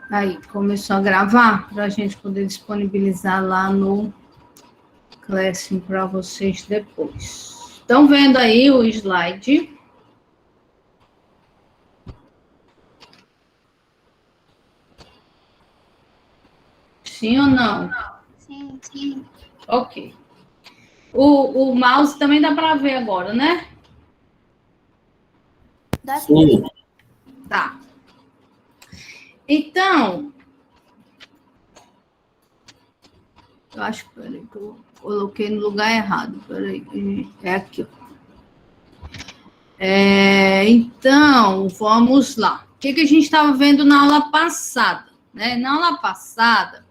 Aí, começou a gravar para a gente poder disponibilizar lá no Classroom para vocês depois. Estão vendo aí o slide? Sim ou não? Sim, sim. Ok. O mouse também dá para ver agora, né? Dá sim. Tá. Então, eu acho que eu coloquei no lugar errado. Peraí, é aqui, ó. Então, vamos lá. O que a gente estava vendo na aula passada? Né? Na aula passada,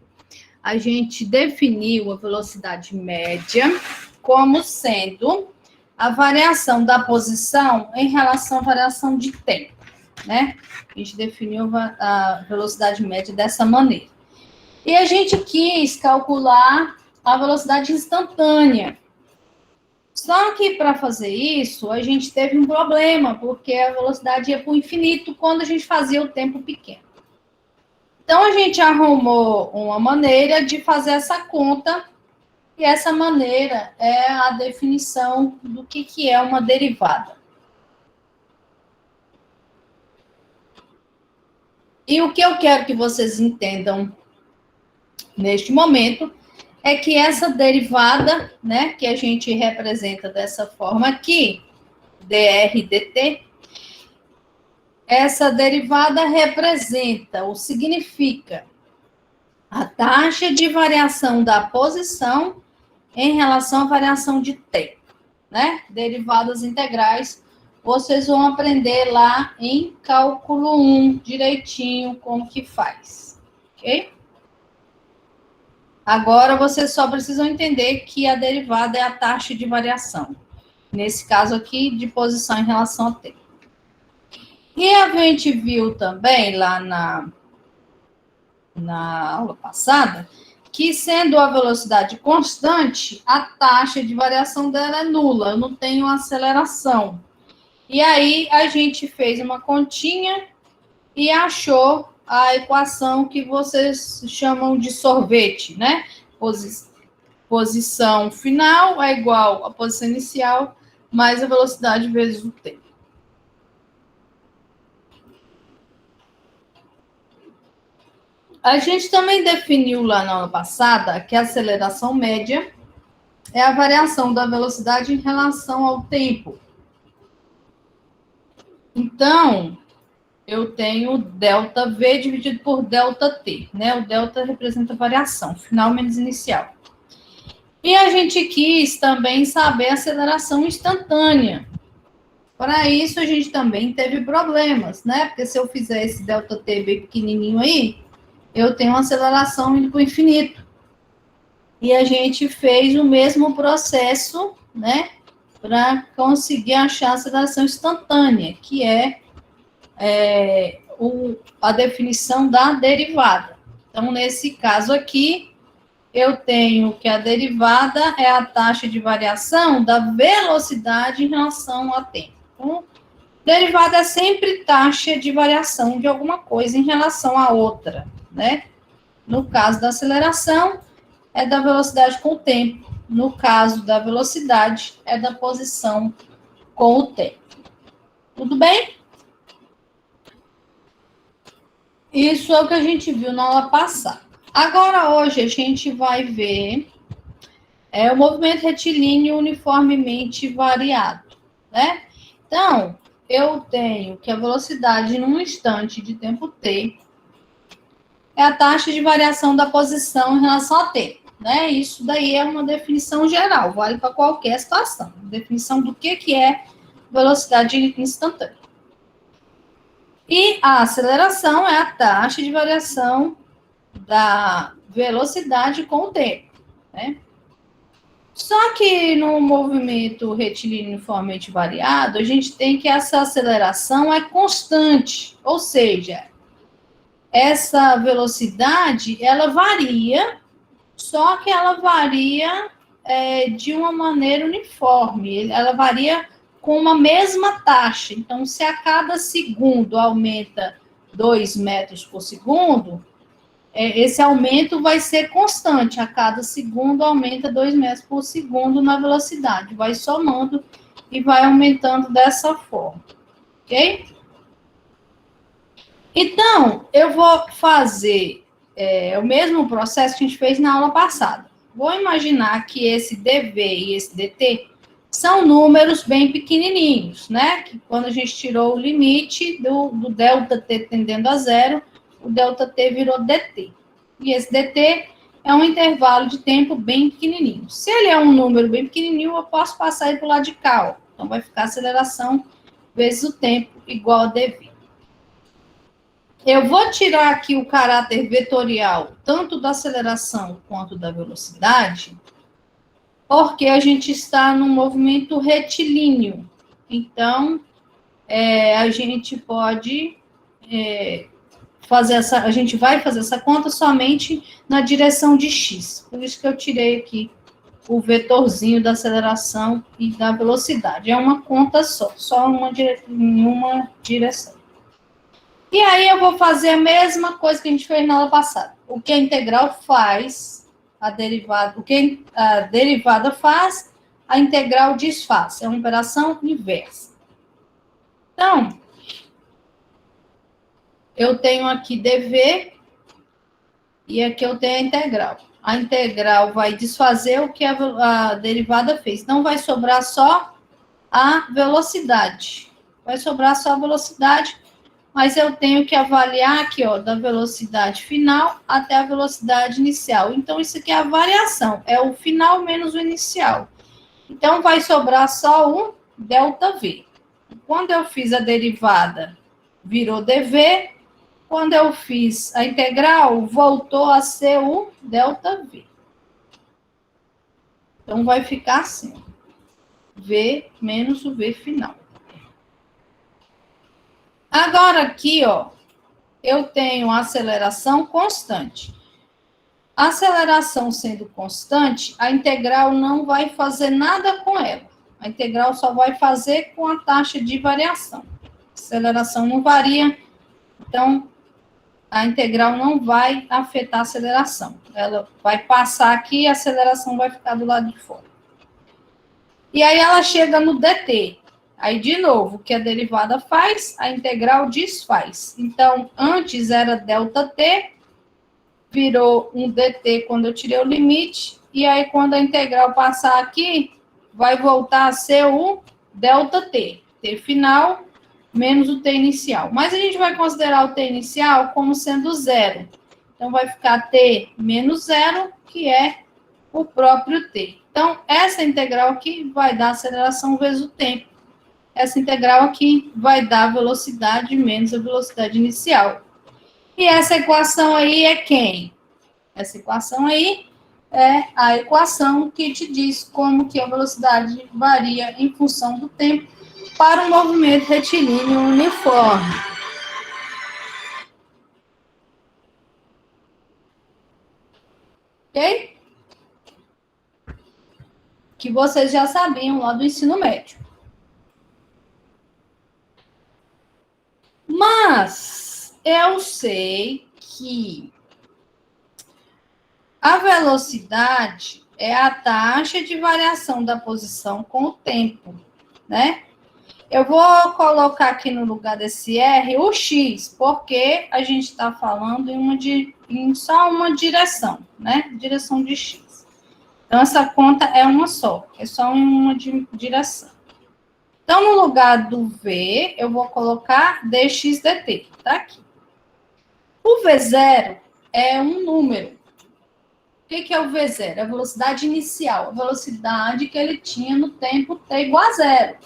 a gente definiu a velocidade média como sendo a variação da posição em relação à variação de tempo, né? A gente definiu a velocidade média dessa maneira. E a gente quis calcular a velocidade instantânea. Só que para fazer isso, a gente teve um problema, porque a velocidade ia para o infinito quando a gente fazia o tempo pequeno. Então, a gente arrumou uma maneira de fazer essa conta, e essa maneira é a definição do que é uma derivada. E o que eu quero que vocês entendam neste momento é que essa derivada, né, que a gente representa dessa forma aqui, dr dt, essa derivada representa ou significa a taxa de variação da posição em relação à variação de tempo, né? Derivadas integrais, vocês vão aprender lá em cálculo 1, direitinho, como que faz, ok? Agora, vocês só precisam entender que a derivada é a taxa de variação. Nesse caso aqui, de posição em relação ao tempo. E a gente viu também lá na aula passada, que sendo a velocidade constante, a taxa de variação dela é nula, eu não tenho aceleração. E aí a gente fez uma continha e achou a equação que vocês chamam de sorvete, né? Posição final é igual à posição inicial mais a velocidade vezes o tempo. A gente também definiu lá na aula passada que a aceleração média é a variação da velocidade em relação ao tempo. Então, eu tenho ΔV dividido por ΔT, né? O delta representa a variação, final menos inicial. E a gente quis também saber a aceleração instantânea. Para isso, a gente também teve problemas, né? Porque se eu fizer esse ΔT bem pequenininho aí, eu tenho uma aceleração indo para o infinito. E a gente fez o mesmo processo, né, para conseguir achar a aceleração instantânea, que é a definição da derivada. Então, nesse caso aqui, eu tenho que a derivada é a taxa de variação da velocidade em relação ao tempo. Então, derivada é sempre taxa de variação de alguma coisa em relação a outra, né? No caso da aceleração, é da velocidade com o tempo. No caso da velocidade, é da posição com o tempo. Tudo bem? Isso é o que a gente viu na aula passada. Agora, hoje, a gente vai ver o movimento retilíneo uniformemente variado, né? Então, eu tenho que a velocidade num instante de tempo t é a taxa de variação da posição em relação a tempo. Né? Isso daí é uma definição geral, vale para qualquer situação. Definição do que é velocidade instantânea. E a aceleração é a taxa de variação da velocidade com o tempo. Né? Só que no movimento retilíneo uniformemente variado, a gente tem que essa aceleração é constante, ou seja, essa velocidade, ela varia, só que ela varia de uma maneira uniforme, ela varia com uma mesma taxa. Então, se a cada segundo aumenta 2 metros por segundo, esse aumento vai ser constante. A cada segundo aumenta 2 metros por segundo na velocidade. Vai somando e vai aumentando dessa forma. Ok? Então, eu vou fazer o mesmo processo que a gente fez na aula passada. Vou imaginar que esse dv e esse dt são números bem pequenininhos, né? Que quando a gente tirou o limite do delta t tendendo a zero, o delta t virou dt. E esse dt é um intervalo de tempo bem pequenininho. Se ele é um número bem pequenininho, eu posso passar ele para o lado de cá, ó. Então, vai ficar a aceleração vezes o tempo igual a dv. Eu vou tirar aqui o caráter vetorial, tanto da aceleração quanto da velocidade, porque a gente está num movimento retilíneo. Então, a gente pode a gente vai fazer essa conta somente na direção de x. Por isso que eu tirei aqui o vetorzinho da aceleração e da velocidade. É uma conta só em uma direção. E aí eu vou fazer a mesma coisa que a gente fez na aula passada. O que a integral faz, o que a derivada faz, a integral desfaz. É uma operação inversa. Então, eu tenho aqui dv e aqui eu tenho a integral. A integral vai desfazer o que a derivada fez. Não vai sobrar só a velocidade. Vai sobrar só a velocidade, mas eu tenho que avaliar aqui, ó, da velocidade final até a velocidade inicial. Então, isso aqui é a variação, é o final menos o inicial. Então, vai sobrar só o ΔV. Quando eu fiz a derivada, virou dv. Quando eu fiz a integral, voltou a ser o ΔV. Então, vai ficar assim, V menos o V final. Agora, aqui, ó, eu tenho a aceleração constante. A aceleração sendo constante, a integral não vai fazer nada com ela. A integral só vai fazer com a taxa de variação. A aceleração não varia, então a integral não vai afetar a aceleração. Ela vai passar aqui e a aceleração vai ficar do lado de fora. E aí ela chega no dt. Aí, de novo, o que a derivada faz, a integral desfaz. Então, antes era ΔT, virou um dt quando eu tirei o limite, e aí quando a integral passar aqui, vai voltar a ser o ΔT, t final menos o t inicial. Mas a gente vai considerar o t inicial como sendo zero. Então, vai ficar t menos zero, que é o próprio t. Então, essa integral aqui vai dar aceleração vezes o tempo. Essa integral aqui vai dar a velocidade menos a velocidade inicial. E essa equação aí é quem? Essa equação aí é a equação que te diz como que a velocidade varia em função do tempo para um movimento retilíneo uniforme. Ok? Que vocês já sabiam lá do ensino médio. Mas eu sei que a velocidade é a taxa de variação da posição com o tempo, né? Eu vou colocar aqui no lugar desse R o x, porque a gente está falando em só uma direção, né? Direção de x. Então, essa conta é uma só, é só em uma direção. Então, no lugar do V, eu vou colocar dx dt, tá aqui. O V0 é um número. O que é o V0? É a velocidade inicial, a velocidade que ele tinha no tempo t igual a zero.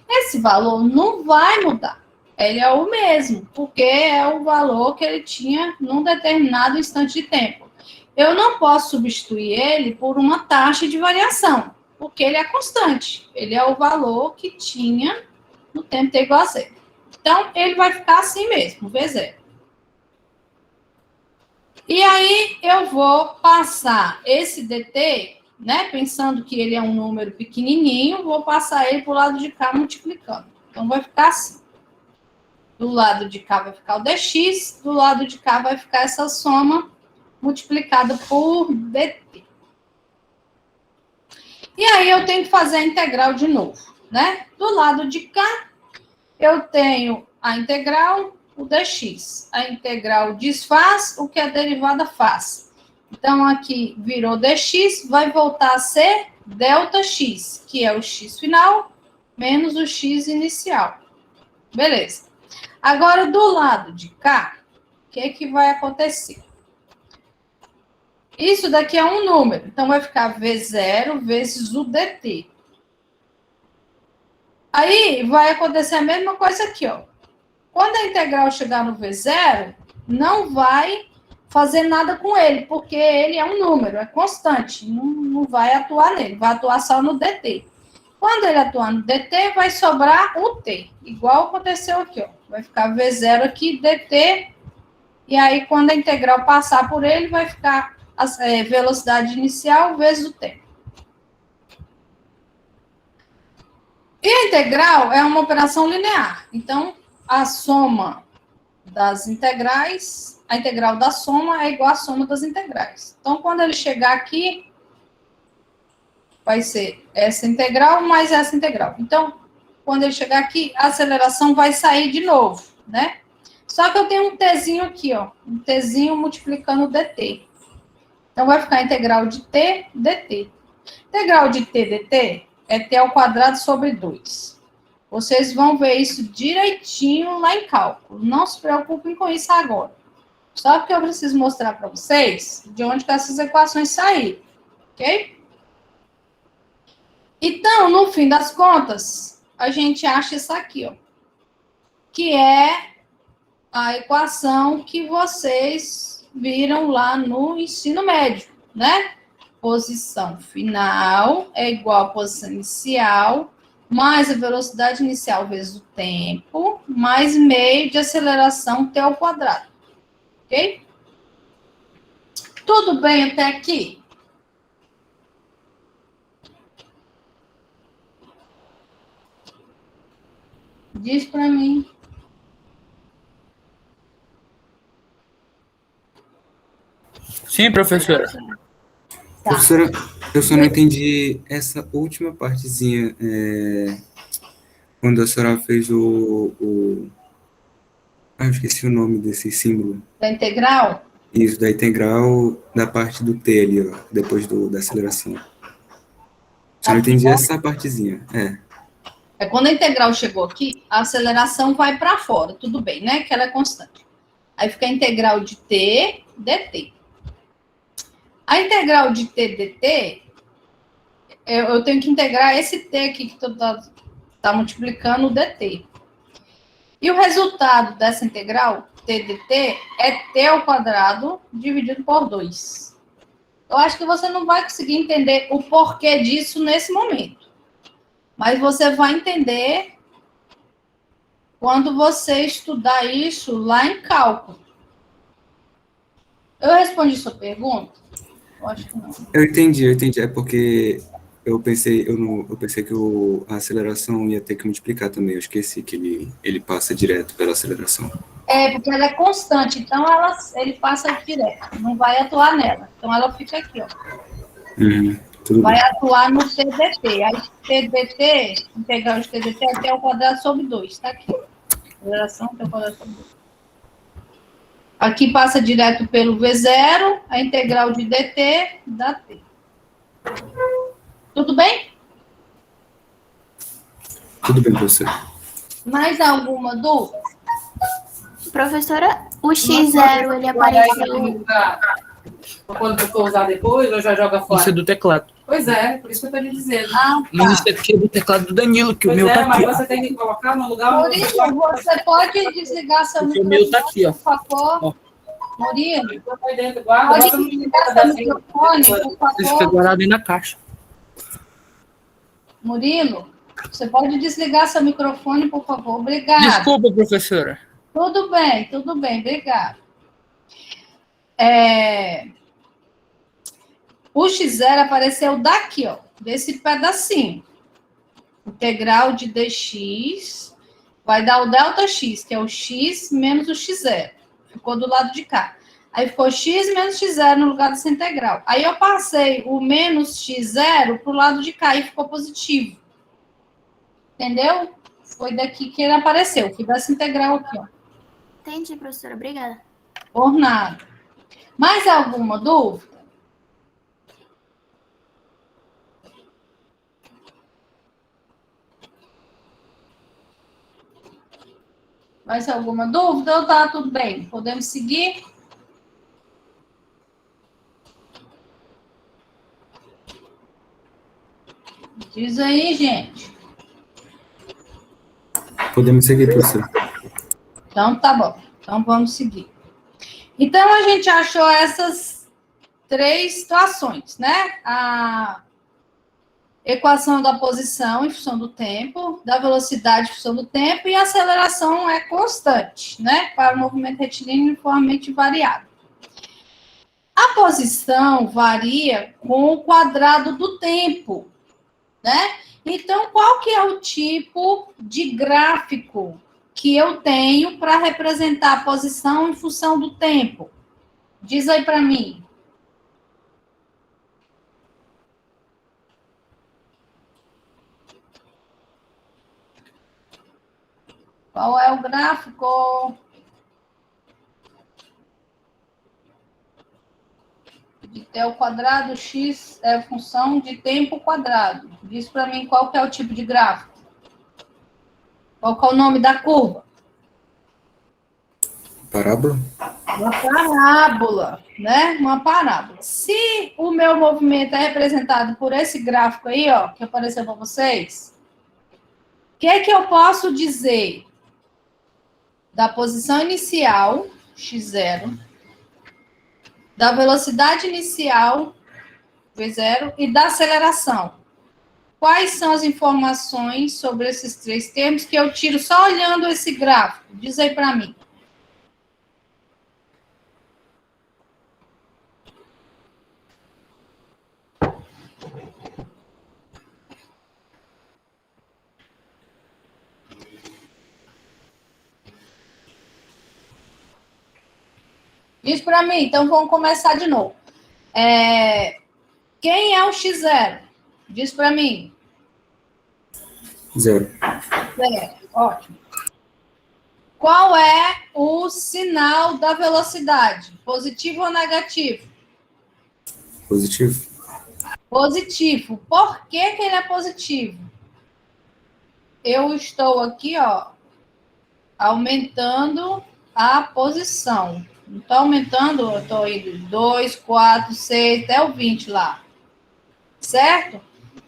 Esse valor não vai mudar. Ele é o mesmo, porque é o valor que ele tinha num determinado instante de tempo. Eu não posso substituir ele por uma taxa de variação, porque ele é constante. Ele é o valor que tinha no tempo t igual a zero. Então, ele vai ficar assim mesmo, V0. E aí, eu vou passar esse dt, né, pensando que ele é um número pequenininho, vou passar ele para o lado de cá multiplicando. Então, vai ficar assim. Do lado de cá vai ficar o dx, do lado de cá vai ficar essa soma multiplicada por dt. E aí eu tenho que fazer a integral de novo, né? Do lado de cá, eu tenho a integral, o dx. A integral desfaz o que a derivada faz. Então, aqui virou dx, vai voltar a ser ΔX, que é o x final, menos o x inicial. Beleza. Agora, do lado de cá, o que vai acontecer? Isso daqui é um número, então vai ficar V0 vezes o dt. Aí vai acontecer a mesma coisa aqui, ó. Quando a integral chegar no V0, não vai fazer nada com ele, porque ele é um número, é constante, não vai atuar nele, vai atuar só no dt. Quando ele atuar no dt, vai sobrar o t, igual aconteceu aqui, ó. Vai ficar V0 aqui, dt, e aí quando a integral passar por ele, vai ficar a velocidade inicial vezes o tempo. E a integral é uma operação linear. Então, a soma das integrais, a integral da soma é igual à soma das integrais. Então, quando ele chegar aqui, vai ser essa integral mais essa integral. Então, quando ele chegar aqui, a aceleração vai sair de novo, né? Só que eu tenho um tzinho aqui, ó. Um tzinho multiplicando o dt. Então, vai ficar a integral de t dt. Integral de t dt é t ao quadrado sobre 2. Vocês vão ver isso direitinho lá em cálculo. Não se preocupem com isso agora. Só porque eu preciso mostrar para vocês de onde que essas equações saíram. Ok? Então, no fim das contas, a gente acha isso aqui, ó. Que é a equação que vocês viram lá no ensino médio, né? Posição final é igual a posição inicial, mais a velocidade inicial vezes o tempo, mais meio de aceleração t ao quadrado. Ok? Tudo bem até aqui? Diz para mim. Sim, professora. Tá. Professora, eu só não entendi essa última partezinha, quando a senhora fez eu esqueci o nome desse símbolo. Da integral? Isso, da integral da parte do t ali, ó, depois da aceleração. Só não entendi essa partezinha, É quando a integral chegou aqui, a aceleração vai para fora, tudo bem, né? Que ela é constante. Aí fica a integral de t dt. A integral de t dt, eu tenho que integrar esse t aqui que tá multiplicando o dt. E o resultado dessa integral, t dt, é t ao quadrado dividido por 2. Eu acho que você não vai conseguir entender o porquê disso nesse momento. Mas você vai entender quando você estudar isso lá em cálculo. Eu respondi sua pergunta? Eu acho que não. Eu entendi. É porque eu pensei que a aceleração ia ter que multiplicar também. Eu esqueci que ele passa direto pela aceleração. É, porque ela é constante, então ele passa direto, não vai atuar nela. Então ela fica aqui, ó. Tudo Vai bem. atuar no TDT. Aí TDT, integral de TDT é t ao quadrado sobre 2, tá aqui. Aceleração t ao quadrado sobre 2. Aqui passa direto pelo V0, a integral de dt dá t. Tudo bem? Tudo bem, professor. Mais alguma dúvida? Professora, o X0, ele apareceu... Quando eu for usar depois, eu já joga fora. Isso é do teclado. Pois é, por isso que eu tô lhe dizendo. Mas isso aqui é do teclado do Danilo, que o Pois meu é, tá mas aqui, ó. você tem que colocar no lugar... Murilo, você pode desligar seu Porque o microfone, meu tá aqui, ó. por favor? Ó. Murilo, Vai dentro, guarda, pode bota no desligar seu microfone, por Ele fica favor? guardado aí na caixa. Murilo, você pode desligar seu microfone, por favor? Obrigada. Desculpa, professora. Tudo bem, obrigada. O x0 apareceu daqui, ó, desse pedacinho. Integral de dx vai dar o delta x, que é o x menos o x0. Ficou do lado de cá. Aí ficou x menos x0 no lugar dessa integral. Aí eu passei o menos x0 para o lado de cá e ficou positivo. Entendeu? Foi daqui que ele apareceu. Fui dessa integral aqui, ó. Entendi, professora. Obrigada. Por nada. Mais alguma dúvida? Mais alguma dúvida ou tá tudo bem? Podemos seguir? Diz aí, gente. Podemos seguir, professor. Então, tá bom. Então, vamos seguir. Então, a gente achou essas 3 situações, né? A equação da posição em função do tempo, da velocidade em função do tempo, e a aceleração é constante, né? Para o movimento retilíneo uniformemente variável. A posição varia com o quadrado do tempo, né? Então, qual que é o tipo de gráfico que eu tenho para representar a posição em função do tempo? Diz aí para mim. Qual é o gráfico? De t ao quadrado, x é função de tempo quadrado. Diz para mim qual que é o tipo de gráfico. Qual que é o nome da curva? Parábola? Uma parábola, né? Uma parábola. Se o meu movimento é representado por esse gráfico aí, ó, que apareceu para vocês, o que é que eu posso dizer da posição inicial, x0, da velocidade inicial, v0, e da aceleração? Quais são as informações sobre esses 3 termos que eu tiro só olhando esse gráfico? Diz aí para mim. Diz para mim, então vamos começar de novo. Quem é o x0? Diz para mim. 0. 0, ótimo. Qual é o sinal da velocidade? Positivo ou negativo? Positivo? Positivo. Por que que ele é positivo? Eu estou aqui, ó, aumentando a posição. Não estou aumentando, eu estou indo 2, 4, 6, até o 20 lá. Certo?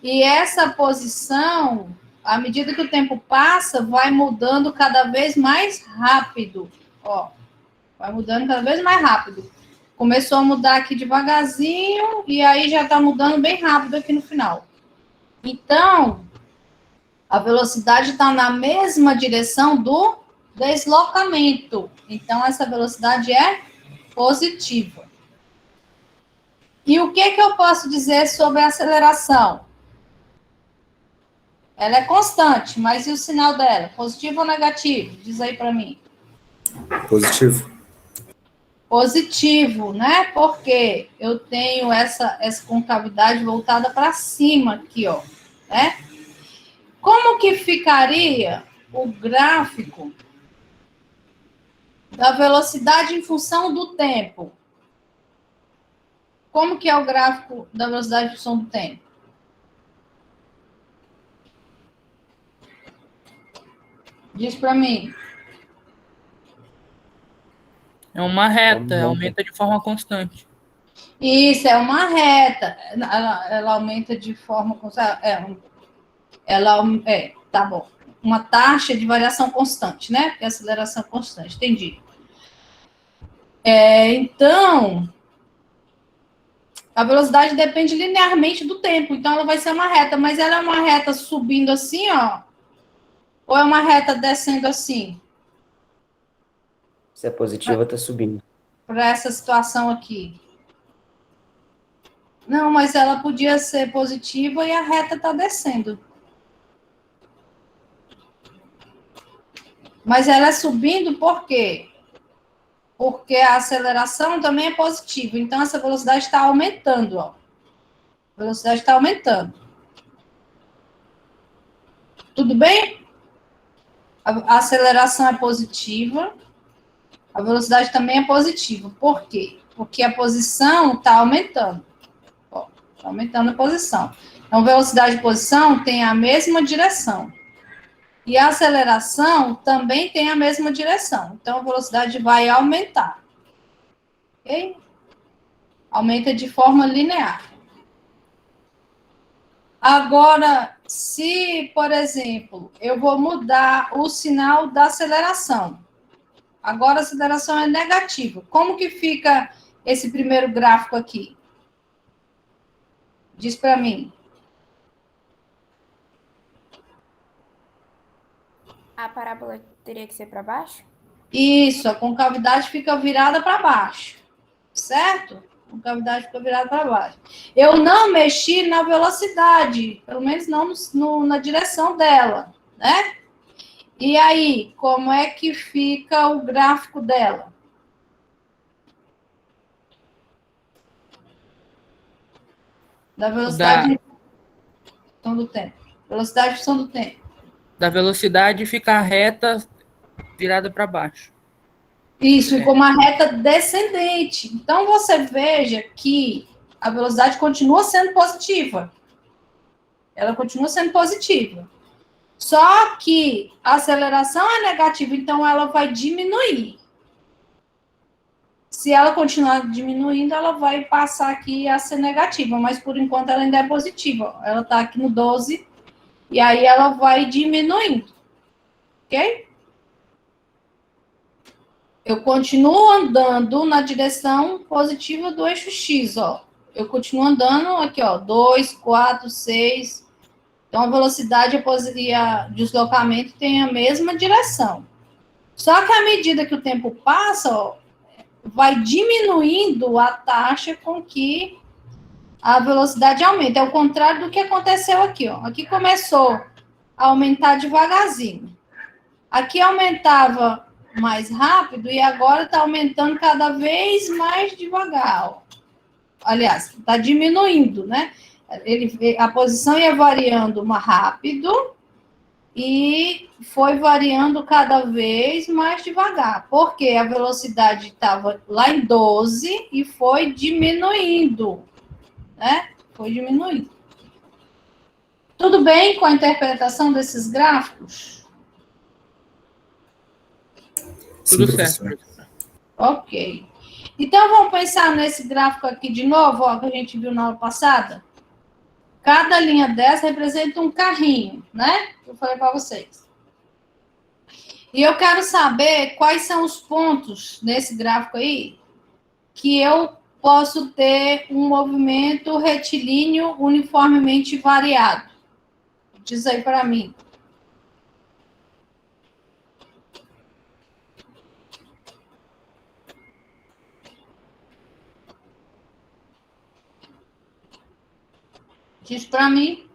E essa posição, à medida que o tempo passa, vai mudando cada vez mais rápido. Ó, vai mudando cada vez mais rápido. Começou a mudar aqui devagarzinho e aí já está mudando bem rápido aqui no final. Então, a velocidade está na mesma direção do deslocamento. Então, essa velocidade é positiva. E o que eu posso dizer sobre a aceleração? Ela é constante, mas e o sinal dela? Positivo ou negativo? Diz aí para mim. Positivo? Positivo, né? Porque eu tenho essa concavidade voltada para cima aqui, ó, né? Como que ficaria o gráfico da velocidade em função do tempo? Como que é o gráfico da velocidade em função do tempo? Diz para mim. É uma reta, aumenta de forma constante. Isso, é uma reta. Ela aumenta de forma constante. Tá bom. Uma taxa de variação constante, né? Porque a aceleração é constante, entendi. Então, a velocidade depende linearmente do tempo, então ela vai ser uma reta, mas ela é uma reta subindo assim, ó, ou é uma reta descendo assim? Se é positiva, está subindo. Para essa situação aqui. Não, mas ela podia ser positiva e a reta está descendo. Mas ela é subindo por quê? Porque a aceleração também é positiva. Então, essa velocidade está aumentando, ó. A velocidade está aumentando. Tudo bem? A aceleração é positiva. A velocidade também é positiva. Por quê? Porque a posição está aumentando. Está aumentando a posição. Então, velocidade e posição têm a mesma direção. E a aceleração também tem a mesma direção. Então, a velocidade vai aumentar. Ok? Aumenta de forma linear. Agora, se, por exemplo, eu vou mudar o sinal da aceleração. Agora a aceleração é negativa. Como que fica esse primeiro gráfico aqui? Diz para mim. A parábola teria que ser para baixo? Isso, a concavidade fica virada para baixo. Certo? A concavidade fica virada para baixo. Eu não mexi na velocidade, pelo menos não na direção dela, né? E aí, como é que fica o gráfico dela? Da velocidade função do tempo. Velocidade função do tempo. Da velocidade ficar reta, virada para baixo. Isso, ficou uma reta descendente. Então, você veja que a velocidade continua sendo positiva. Ela continua sendo positiva. Só que a aceleração é negativa, então ela vai diminuir. Se ela continuar diminuindo, ela vai passar aqui a ser negativa, mas por enquanto ela ainda é positiva. Ela está aqui no 12, e aí ela vai diminuindo. Ok? Eu continuo andando na direção positiva do eixo X, ó. Eu continuo andando aqui, ó, 2, 4, 6. Então, a velocidade e a deslocamento tem a mesma direção. Só que à medida que o tempo passa, ó, vai diminuindo a taxa com que a velocidade aumenta. É o contrário do que aconteceu aqui, ó. Aqui começou a aumentar devagarzinho. Aqui aumentava mais rápido e agora está aumentando cada vez mais devagar. Ó. Aliás, está diminuindo, né? A posição ia variando mais rápido e foi variando cada vez mais devagar, porque a velocidade estava lá em 12 e foi diminuindo, né? Foi diminuindo. Tudo bem com a interpretação desses gráficos? Tudo Sim, certo. professor. Ok. Então, vamos pensar nesse gráfico aqui de novo, ó, que a gente viu na aula passada. Cada linha dessa representa um carrinho, né? Eu falei para vocês. E eu quero saber quais são os pontos nesse gráfico aí que eu posso ter um movimento retilíneo uniformemente variado. Diz aí para mim. Diz para mim.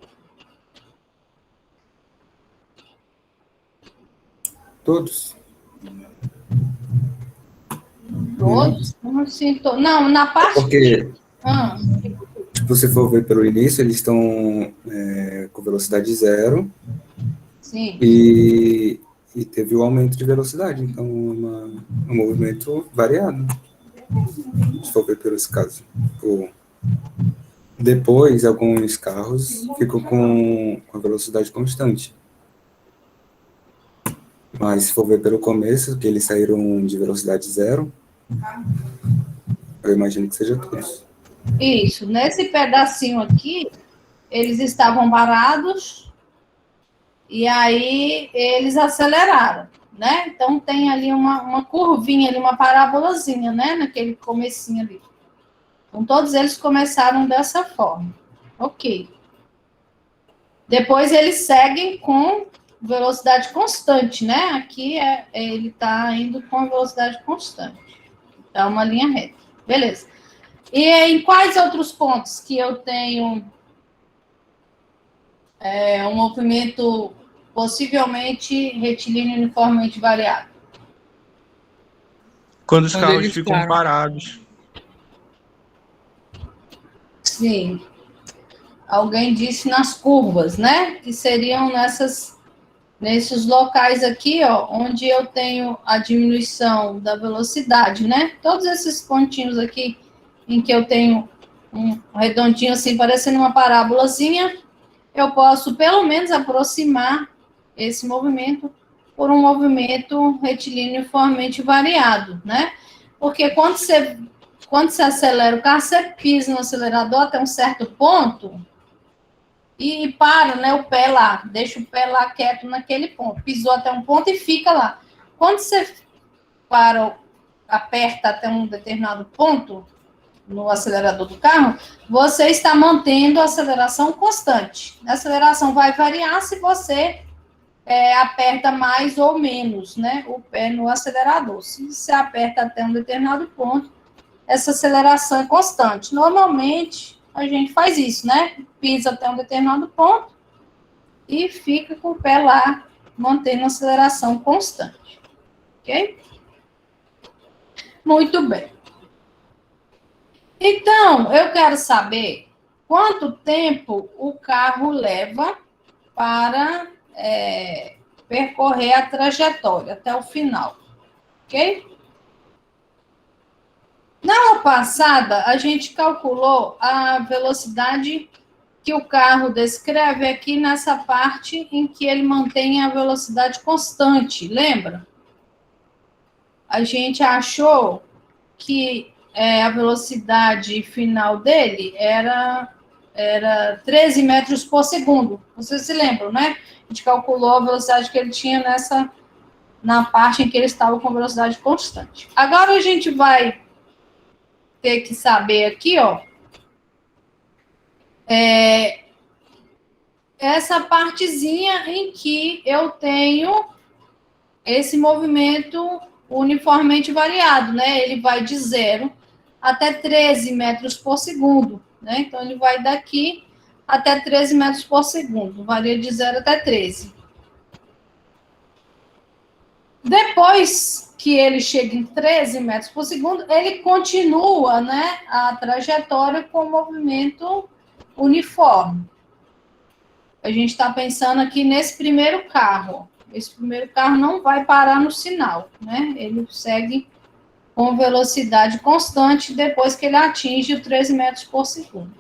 Todos? Todos? Não sinto. Não, na parte. Porque, de... se você for ver pelo início, eles estão com velocidade zero. Sim. E teve o aumento de velocidade, então um movimento variado. Se for ver por esse caso. Depois, alguns carros ficam com a velocidade constante. Mas se for ver pelo começo, que eles saíram de velocidade zero, eu imagino que seja todos. Isso. Nesse pedacinho aqui, eles estavam parados e aí eles aceleraram, né? Então tem ali uma curvinha ali, uma parábolazinha, né? Naquele comecinho ali. Então todos eles começaram dessa forma. Ok. Depois eles seguem com velocidade constante, né? Aqui ele está indo com velocidade constante. Então, uma linha reta. Beleza. E em quais outros pontos que eu tenho um movimento possivelmente retilíneo uniformemente variado? Quando os Quando carros eles ficam param. parados. Sim. Alguém disse nas curvas, né? Que seriam nesses locais aqui, ó, onde eu tenho a diminuição da velocidade, né? Todos esses pontinhos aqui em que eu tenho um redondinho assim, parecendo uma parábolazinha, eu posso pelo menos aproximar esse movimento por um movimento retilíneo uniformemente variado, né? Porque quando você acelera o carro, você pisa no acelerador até um certo ponto e para, né, o pé lá, deixa o pé lá quieto naquele ponto. Pisou até um ponto e fica lá. Quando você aperta até um determinado ponto no acelerador do carro, você está mantendo a aceleração constante. A aceleração vai variar se você aperta mais ou menos, né, o pé no acelerador. Se você aperta até um determinado ponto, essa aceleração é constante. Normalmente, a gente faz isso, né? Pisa até um determinado ponto e fica com o pé lá, mantendo a aceleração constante. Ok? Muito bem. Então, eu quero saber quanto tempo o carro leva para percorrer a trajetória até o final. Ok? Na aula passada, a gente calculou a velocidade que o carro descreve aqui nessa parte em que ele mantém a velocidade constante, lembra? A gente achou que a velocidade final dele era 13 metros por segundo. Vocês se lembram, né? A gente calculou a velocidade que ele tinha na parte em que ele estava com velocidade constante. Agora a gente vai ter que saber aqui, ó, essa partezinha em que eu tenho esse movimento uniformemente variado, né? Ele vai de 0 até 13 metros por segundo, né? Então, ele vai daqui até 13 metros por segundo, varia de 0 até 13. Depois que ele chega em 13 metros por segundo, ele continua, né, a trajetória com movimento uniforme. A gente está pensando aqui nesse primeiro carro. Esse primeiro carro não vai parar no sinal, né? Ele segue com velocidade constante depois que ele atinge os 13 metros por segundo.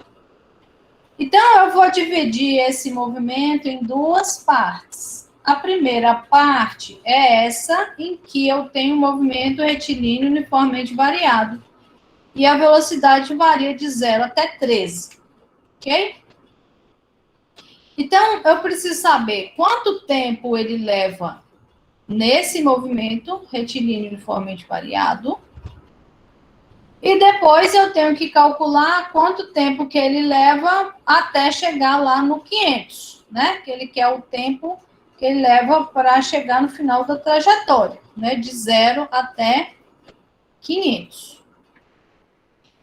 Então, eu vou dividir esse movimento em duas partes. A primeira parte é essa em que eu tenho um movimento retilíneo uniformemente variado. E a velocidade varia de 0 até 13. Ok? Então, eu preciso saber quanto tempo ele leva nesse movimento retilíneo uniformemente variado. E depois eu tenho que calcular quanto tempo que ele leva até chegar lá no 500, né? Que ele quer o tempo que ele leva para chegar no final da trajetória, né? De 0 até 500.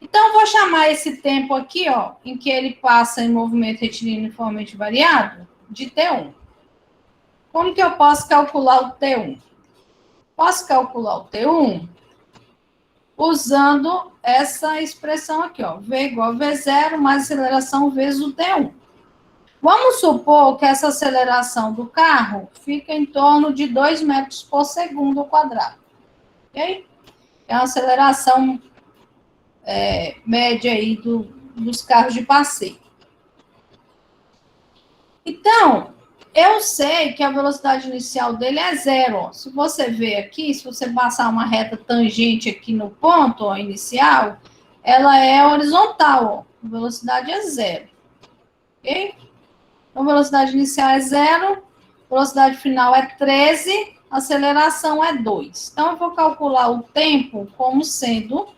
Então, eu vou chamar esse tempo aqui, ó, em que ele passa em movimento retilíneo uniformemente variado, de T1. Como que eu posso calcular o T1? Posso calcular o T1 usando essa expressão aqui, ó, V igual a V0 mais aceleração vezes o T1. Vamos supor que essa aceleração do carro fica em torno de 2 metros por segundo ao quadrado. Ok? É uma aceleração média aí dos carros de passeio. Então, eu sei que a velocidade inicial dele é 0. Ó. Se você ver aqui, se você passar uma reta tangente aqui no ponto ó, inicial, ela é horizontal. Ó. A velocidade é 0. Ok? Então, a velocidade inicial é 0, velocidade final é 13, aceleração é 2. Então, eu vou calcular o tempo como sendo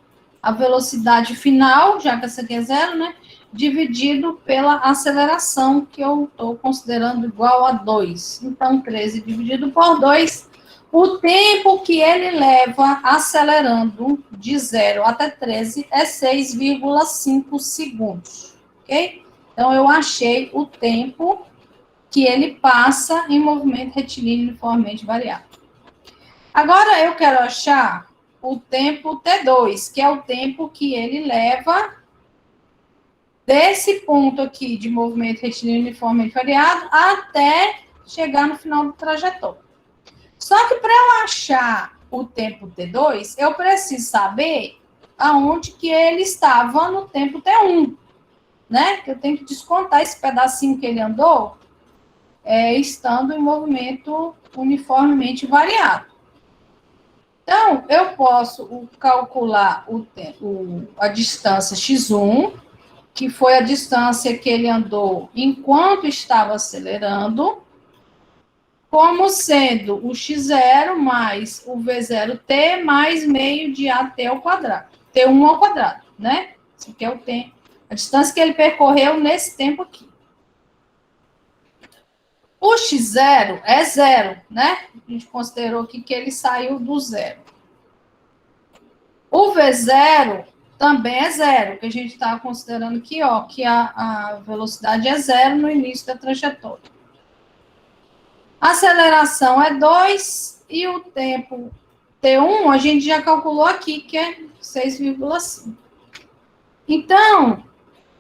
a velocidade final, já que essa aqui é 0, né? Dividido pela aceleração, que eu estou considerando igual a 2. Então, 13 dividido por 2, o tempo que ele leva acelerando de 0 até 13 é 6,5 segundos, ok? Então, eu achei o tempo que ele passa em movimento retilíneo uniformemente variável. Agora, eu quero achar o tempo T2, que é o tempo que ele leva desse ponto aqui de movimento retilíneo uniformemente variado até chegar no final do trajetório. Só que para eu achar o tempo T2, eu preciso saber aonde que ele estava no tempo T1, né? Que eu tenho que descontar esse pedacinho que ele andou, estando em movimento uniformemente variado. Então, eu posso calcular a distância x1, que foi a distância que ele andou enquanto estava acelerando, como sendo o x0 mais o v0t mais meio de at ao quadrado, t1 ao quadrado, né? Isso aqui é o tempo, a distância que ele percorreu nesse tempo aqui. O x0 é zero, né? A gente considerou aqui que ele saiu do zero. O v0 também é zero, que a gente está considerando aqui, ó, que a velocidade é zero no início da trajetória. A aceleração é 2 e o tempo T1 a gente já calculou aqui, que é 6,5. Então,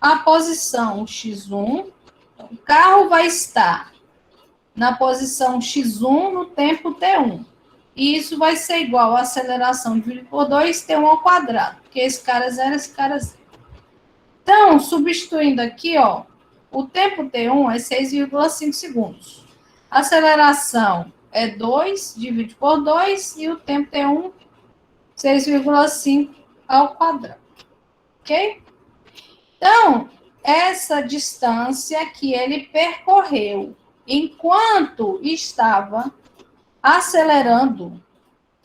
a posição x1, o carro vai estar na posição x1 no tempo T1. E isso vai ser igual a aceleração dividido por 2, T1 ao quadrado, porque esse cara é zero, esse cara é zero. Então, substituindo aqui, ó, o tempo T1 é 6,5 segundos. A aceleração é 2, divide por 2, e o tempo T1, 6,5 ao quadrado. Ok? Então, essa distância que ele percorreu enquanto estava acelerando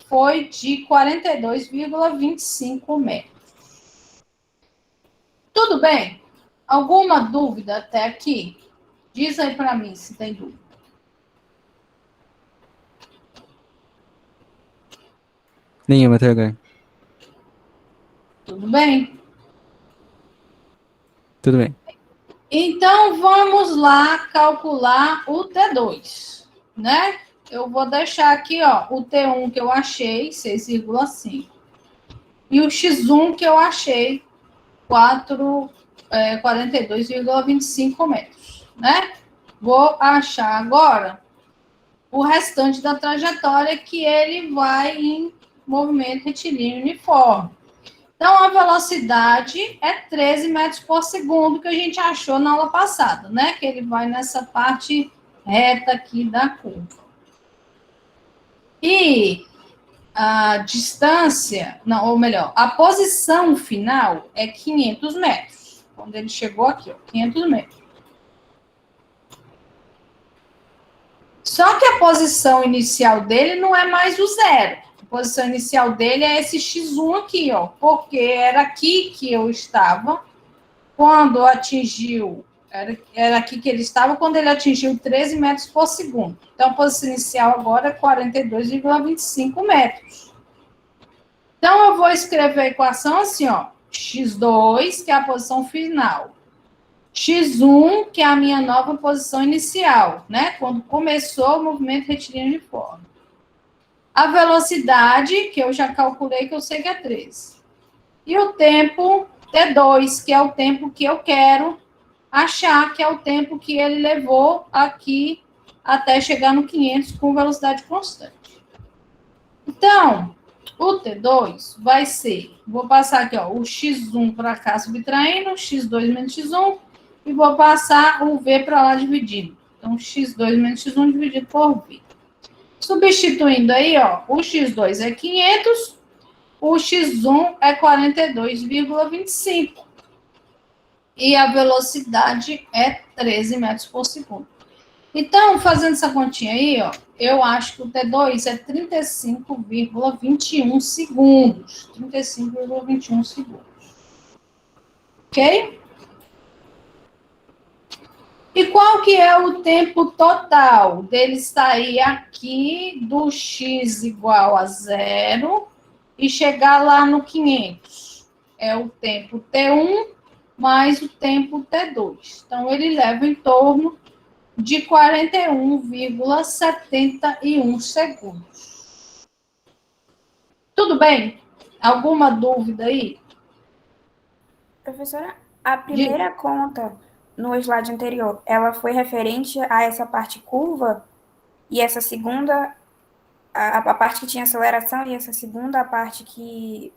foi de 42,25 metros. Tudo bem? Alguma dúvida até aqui? Diz aí para mim se tem dúvida. Nenhuma, TH. Tudo bem? Tudo bem. Então, vamos lá calcular o T2, né? Eu vou deixar aqui, ó, o T1 que eu achei, 6,5. E o X1 que eu achei, 42,25 metros, né? Vou achar agora o restante da trajetória que ele vai em movimento retilíneo uniforme. Então, a velocidade é 13 metros por segundo, que a gente achou na aula passada, né? Que ele vai nessa parte reta aqui da curva. E a distância, não, ou melhor, a posição final é 500 metros. Quando ele chegou aqui, ó, 500 metros. Só que a posição inicial dele não é mais o zero. A posição inicial dele é esse x1 aqui, ó, porque era aqui que eu estava quando atingiu, era aqui que ele estava quando ele atingiu 13 metros por segundo. Então, a posição inicial agora é 42,25 metros. Então, eu vou escrever a equação assim, ó, x2, que é a posição final, x1, que é a minha nova posição inicial, né, quando começou o movimento retilíneo uniforme. A velocidade, que eu já calculei, que eu sei que é 13. E o tempo T2, que é o tempo que eu quero achar, que é o tempo que ele levou aqui até chegar no 500 com velocidade constante. Então, o T2 vai ser, vou passar aqui, ó, o x1 para cá subtraindo, x2 menos x1, e vou passar o v para lá dividindo. Então, x2 menos x1 dividido por v. Substituindo aí, ó, o x2 é 500, o x1 é 42,25. E a velocidade é 13 metros por segundo. Então, fazendo essa continha aí, ó, eu acho que o T2 é 35,21 segundos. 35,21 segundos. Ok? E qual que é o tempo total dele sair aqui do x igual a 0 e chegar lá no 500? É o tempo T1 mais o tempo T2. Então, ele leva em torno de 41,71 segundos. Tudo bem? Alguma dúvida aí? Professora, a primeira conta no slide anterior, ela foi referente a essa parte curva e essa segunda, a parte que tinha aceleração e essa segunda, a parte que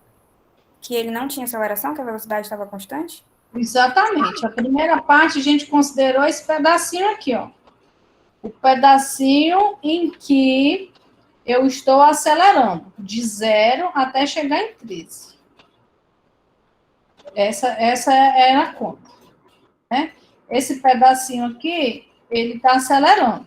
ele não tinha aceleração, que a velocidade estava constante? Exatamente. A primeira parte a gente considerou esse pedacinho aqui, ó. O pedacinho em que eu estou acelerando, de 0 até chegar em 13. Essa é a conta, né? Esse pedacinho aqui, ele está acelerando.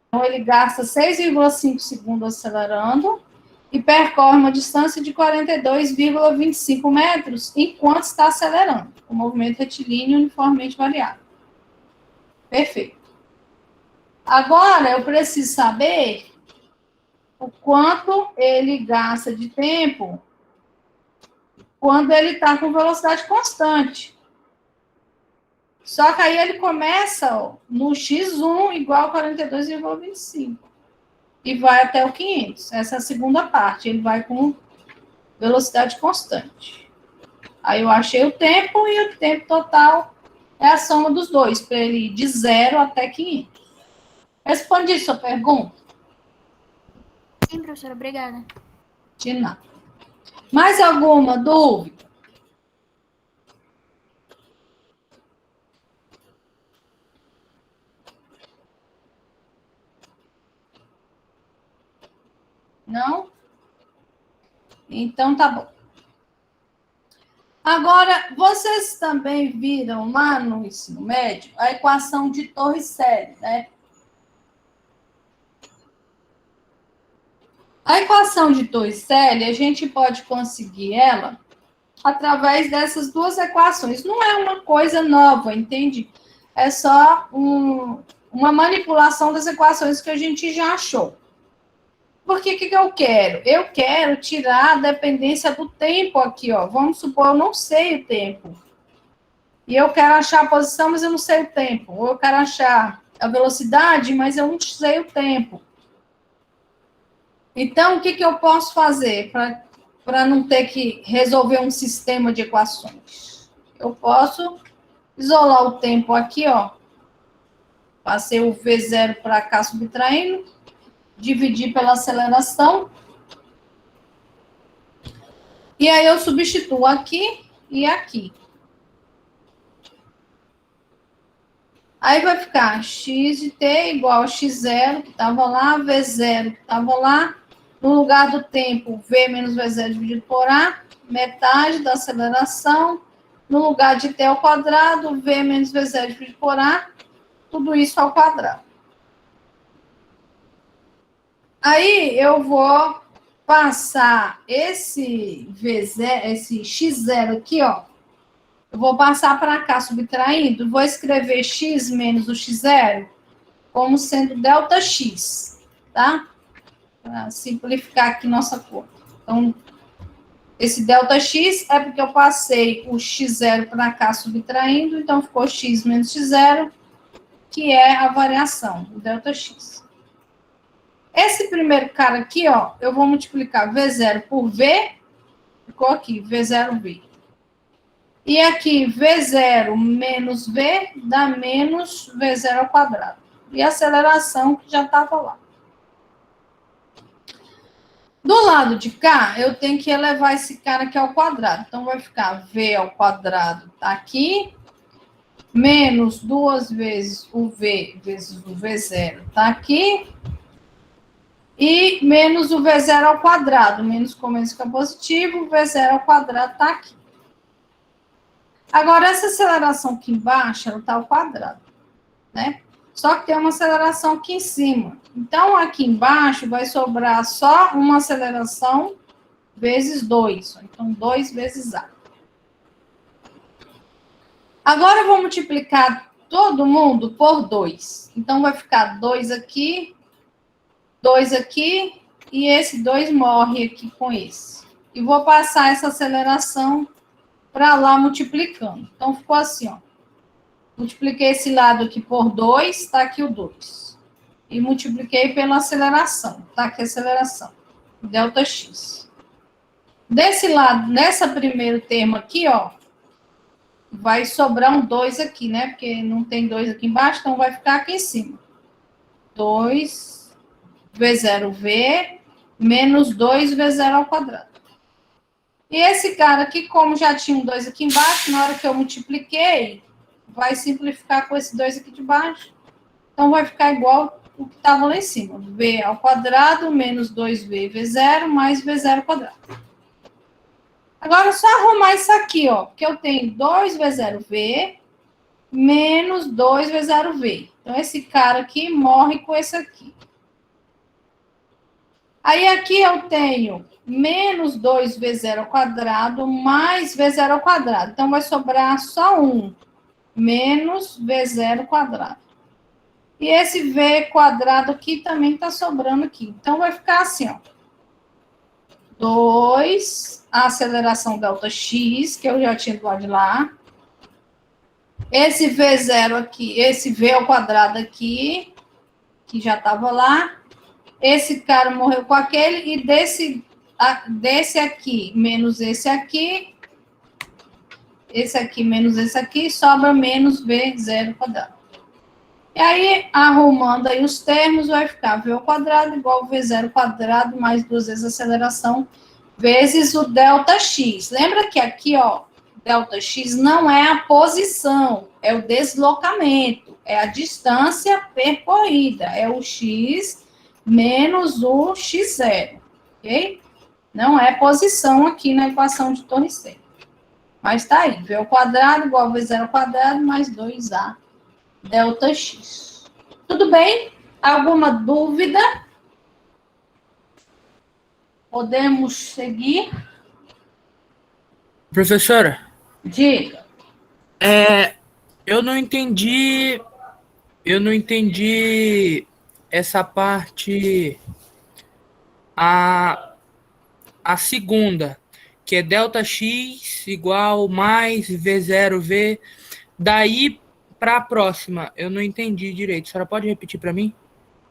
Então, ele gasta 6,5 segundos acelerando e percorre uma distância de 42,25 metros enquanto está acelerando, o movimento retilíneo uniformemente variável. Perfeito. Agora, eu preciso saber o quanto ele gasta de tempo quando ele está com velocidade constante. Só que aí ele começa ó, no x1 igual a 42,25 e vai até o 500. Essa é a segunda parte. Ele vai com velocidade constante. Aí eu achei o tempo e o tempo total é a soma dos dois, para ele ir de 0 até 500. Respondi sua pergunta? Sim, professora, obrigada. De nada. Mais alguma dúvida? Não? Então tá bom. Agora, vocês também viram lá no ensino médio a equação de Torricelli, né? A equação de Torricelli, a gente pode conseguir ela através dessas duas equações. Não é uma coisa nova, entende? É só uma manipulação das equações que a gente já achou. Porque o que eu quero? Eu quero tirar a dependência do tempo aqui, ó. Vamos supor, eu não sei o tempo. E eu quero achar a posição, mas eu não sei o tempo. Ou eu quero achar a velocidade, mas eu não sei o tempo. Então, o que eu posso fazer para não ter que resolver um sistema de equações? Eu posso isolar o tempo aqui, ó. Passei o V0 para cá subtraindo, dividir pela aceleração. E aí eu substituo aqui e aqui. Aí vai ficar x de t igual a x0, que estava lá, v0, que estava lá. No lugar do tempo, v menos v0 dividido por a, metade da aceleração. No lugar de t ao quadrado, v menos v0 dividido por a, tudo isso ao quadrado. Aí eu vou passar esse V0, esse x0 aqui, ó. Eu vou passar para cá subtraindo, vou escrever x menos o x0 como sendo ΔX, tá? Para simplificar aqui nossa conta. Então, esse ΔX é porque eu passei o x0 para cá subtraindo, então ficou x menos x0, que é a variação, o ΔX. Esse primeiro cara aqui, ó, eu vou multiplicar V0 por V, ficou aqui, V0V. E aqui, V0 menos V dá menos V0 ao quadrado. E a aceleração que já estava lá. Do lado de cá, eu tenho que elevar esse cara aqui ao quadrado. Então, vai ficar V ao quadrado, tá aqui, menos 2 vezes o V vezes o V0, tá aqui, e menos o V0 ao quadrado, menos com menos fica positivo, o V0 ao quadrado está aqui. Agora, essa aceleração aqui embaixo, ela está ao quadrado, né? Só que tem uma aceleração aqui em cima. Então, aqui embaixo vai sobrar só uma aceleração vezes 2. Então, 2 vezes A. Agora, eu vou multiplicar todo mundo por 2. Então, vai ficar 2 aqui, 2 aqui, e esse 2 morre aqui com esse. E vou passar essa aceleração para lá multiplicando. Então, ficou assim, ó. Multipliquei esse lado aqui por 2, está aqui o 2. E multipliquei pela aceleração, está aqui a aceleração, ΔX. Desse lado, nessa primeiro termo aqui, ó, vai sobrar um 2 aqui, né? Porque não tem 2 aqui embaixo, então vai ficar aqui em cima. 2 V0V menos 2V0 ao quadrado. E esse cara aqui, como já tinha um 2 aqui embaixo, na hora que eu multipliquei, vai simplificar com esse 2 aqui de baixo. Então, vai ficar igual o que estava lá em cima. V ao quadrado menos 2V V0 mais V0 ao quadrado. Agora, é só arrumar isso aqui, ó. Porque eu tenho 2V0V menos 2V0V. Então, esse cara aqui morre com esse aqui. Aí, aqui eu tenho menos 2V0 ao quadrado mais V0 ao quadrado. Então, vai sobrar só 1 menos V0 ao quadrado. E esse V quadrado aqui também está sobrando aqui. Então, vai ficar assim, ó. 2, a aceleração ΔX, que eu já tinha do lado de lá. Esse V0 aqui, esse V ao quadrado aqui, que já estava lá. Esse cara morreu com aquele, e desse aqui menos esse aqui menos esse aqui, sobra menos V0 quadrado. E aí, arrumando aí os termos, vai ficar V ao quadrado igual V0 quadrado mais 2 vezes a aceleração vezes o ΔX. Lembra que aqui, ó, ΔX não é a posição, é o deslocamento, é a distância percorrida, é o X menos o X0, ok? Não é posição aqui na equação de Torricelli. Mas tá aí, V ao quadrado igual a V0 ao quadrado mais 2A ΔX. Tudo bem? Alguma dúvida? Podemos seguir? Professora, Diga. eu não entendi essa parte, a segunda, que é ΔX igual mais V0V. Daí para a próxima, eu não entendi direito. A senhora pode repetir para mim?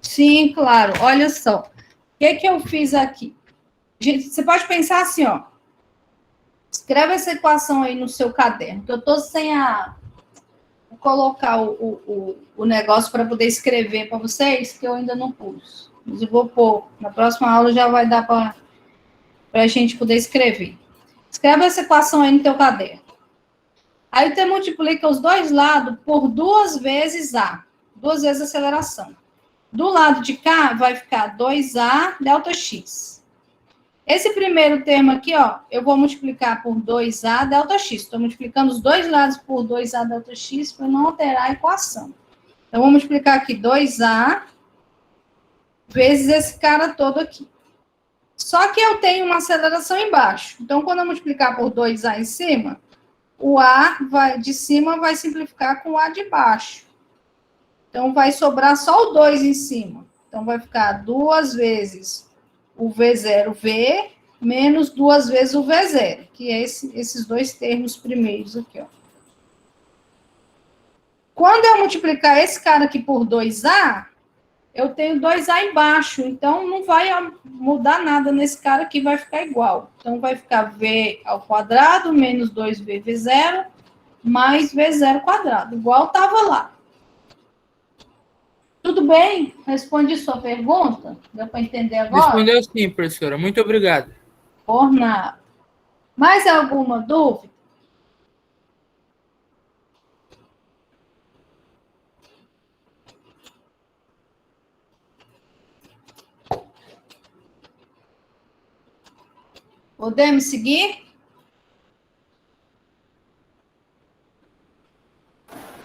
Sim, claro. Olha só. O que eu fiz aqui? Gente, você pode pensar assim, ó. Escreve essa equação aí no seu caderno, que eu estou sem Vou colocar o negócio para poder escrever para vocês, que eu ainda não pus. Mas eu vou pôr. Na próxima aula já vai dar para a gente poder escrever. Escreve essa equação aí no teu caderno. Aí você multiplica os dois lados por 2 vezes A. 2 vezes a aceleração. Do lado de cá vai ficar 2A ΔX. Esse primeiro termo aqui, ó, eu vou multiplicar por 2A ΔX. Estou multiplicando os dois lados por 2A ΔX para não alterar a equação. Então, vou multiplicar aqui 2A vezes esse cara todo aqui. Só que eu tenho uma aceleração embaixo. Então, quando eu multiplicar por 2A em cima, o A de cima vai simplificar com o A de baixo. Então, vai sobrar só o 2 em cima. Então, vai ficar 2 vezes o V0V menos 2 vezes o V0, que é esses dois termos primeiros aqui, ó. Quando eu multiplicar esse cara aqui por 2A, eu tenho 2A embaixo, então não vai mudar nada nesse cara aqui, vai ficar igual. Então, vai ficar V ao quadrado menos 2V V0 mais V0 quadrado, igual estava lá. Tudo bem? Respondi sua pergunta? Deu para entender agora? Respondeu sim, professora. Muito obrigado. Por nada. Mais alguma dúvida? Podemos seguir?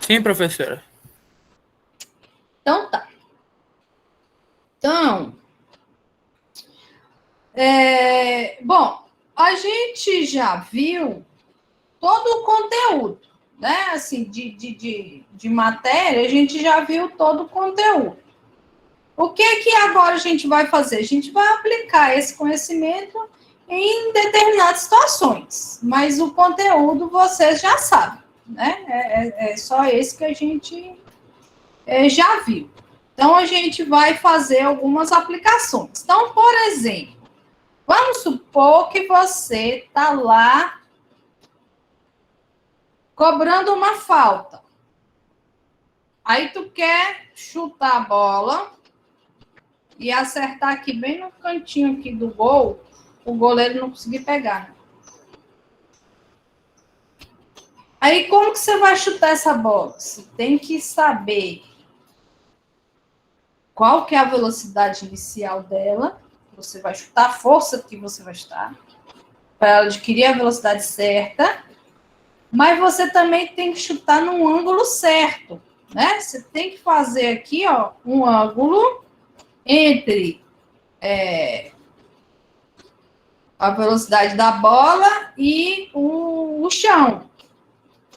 Sim, professora. Então, tá. Então, bom, a gente já viu todo o conteúdo, né? Assim, de matéria, a gente já viu todo o conteúdo. O que agora a gente vai fazer? A gente vai aplicar esse conhecimento em determinadas situações, mas o conteúdo vocês já sabem, né? É só esse que a gente já viu. Então, a gente vai fazer algumas aplicações. Então, por exemplo, vamos supor que você está lá cobrando uma falta. Aí tu quer chutar a bola e acertar aqui bem no cantinho aqui do gol, o goleiro não conseguir pegar. Aí como que você vai chutar essa bola? Você tem que saber qual que é a velocidade inicial dela. Você vai chutar a força que você vai chutar para ela adquirir a velocidade certa. Mas você também tem que chutar num ângulo certo, né? Você tem que fazer aqui, ó, um ângulo entre a velocidade da bola e o chão.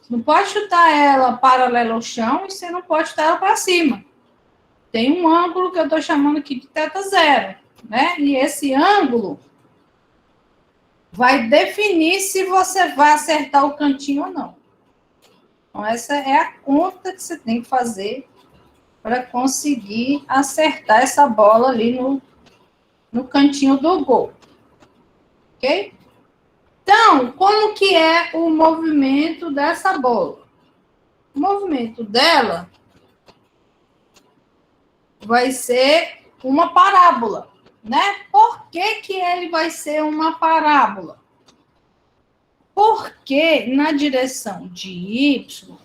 Você não pode chutar ela paralela ao chão e você não pode chutar ela para cima. Tem um ângulo que eu estou chamando aqui de θ0, né? E esse ângulo vai definir se você vai acertar o cantinho ou não. Então, essa é a conta que você tem que fazer para conseguir acertar essa bola ali no cantinho do gol. Ok? Então, como que é o movimento dessa bola? O movimento dela vai ser uma parábola, né? Por que que ele vai ser uma parábola? Porque na direção de Y,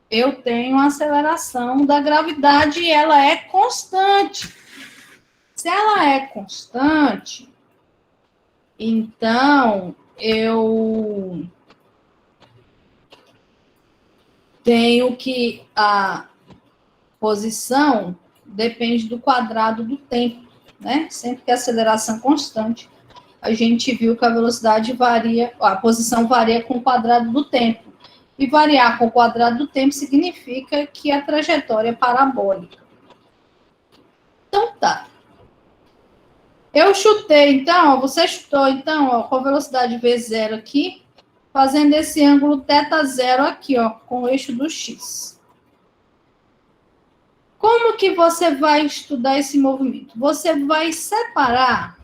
eu tenho a aceleração da gravidade e ela é constante. Se ela é constante, então eu tenho que a posição depende do quadrado do tempo, né? Sempre que a aceleração é constante, a gente viu que a velocidade varia, a posição varia com o quadrado do tempo. E variar com o quadrado do tempo significa que a trajetória é parabólica. Então tá. Eu chutei, então, você chutou, então, ó, com a velocidade V0 aqui, fazendo esse ângulo θ0 aqui, ó, com o eixo do X. Como que você vai estudar esse movimento? Você vai separar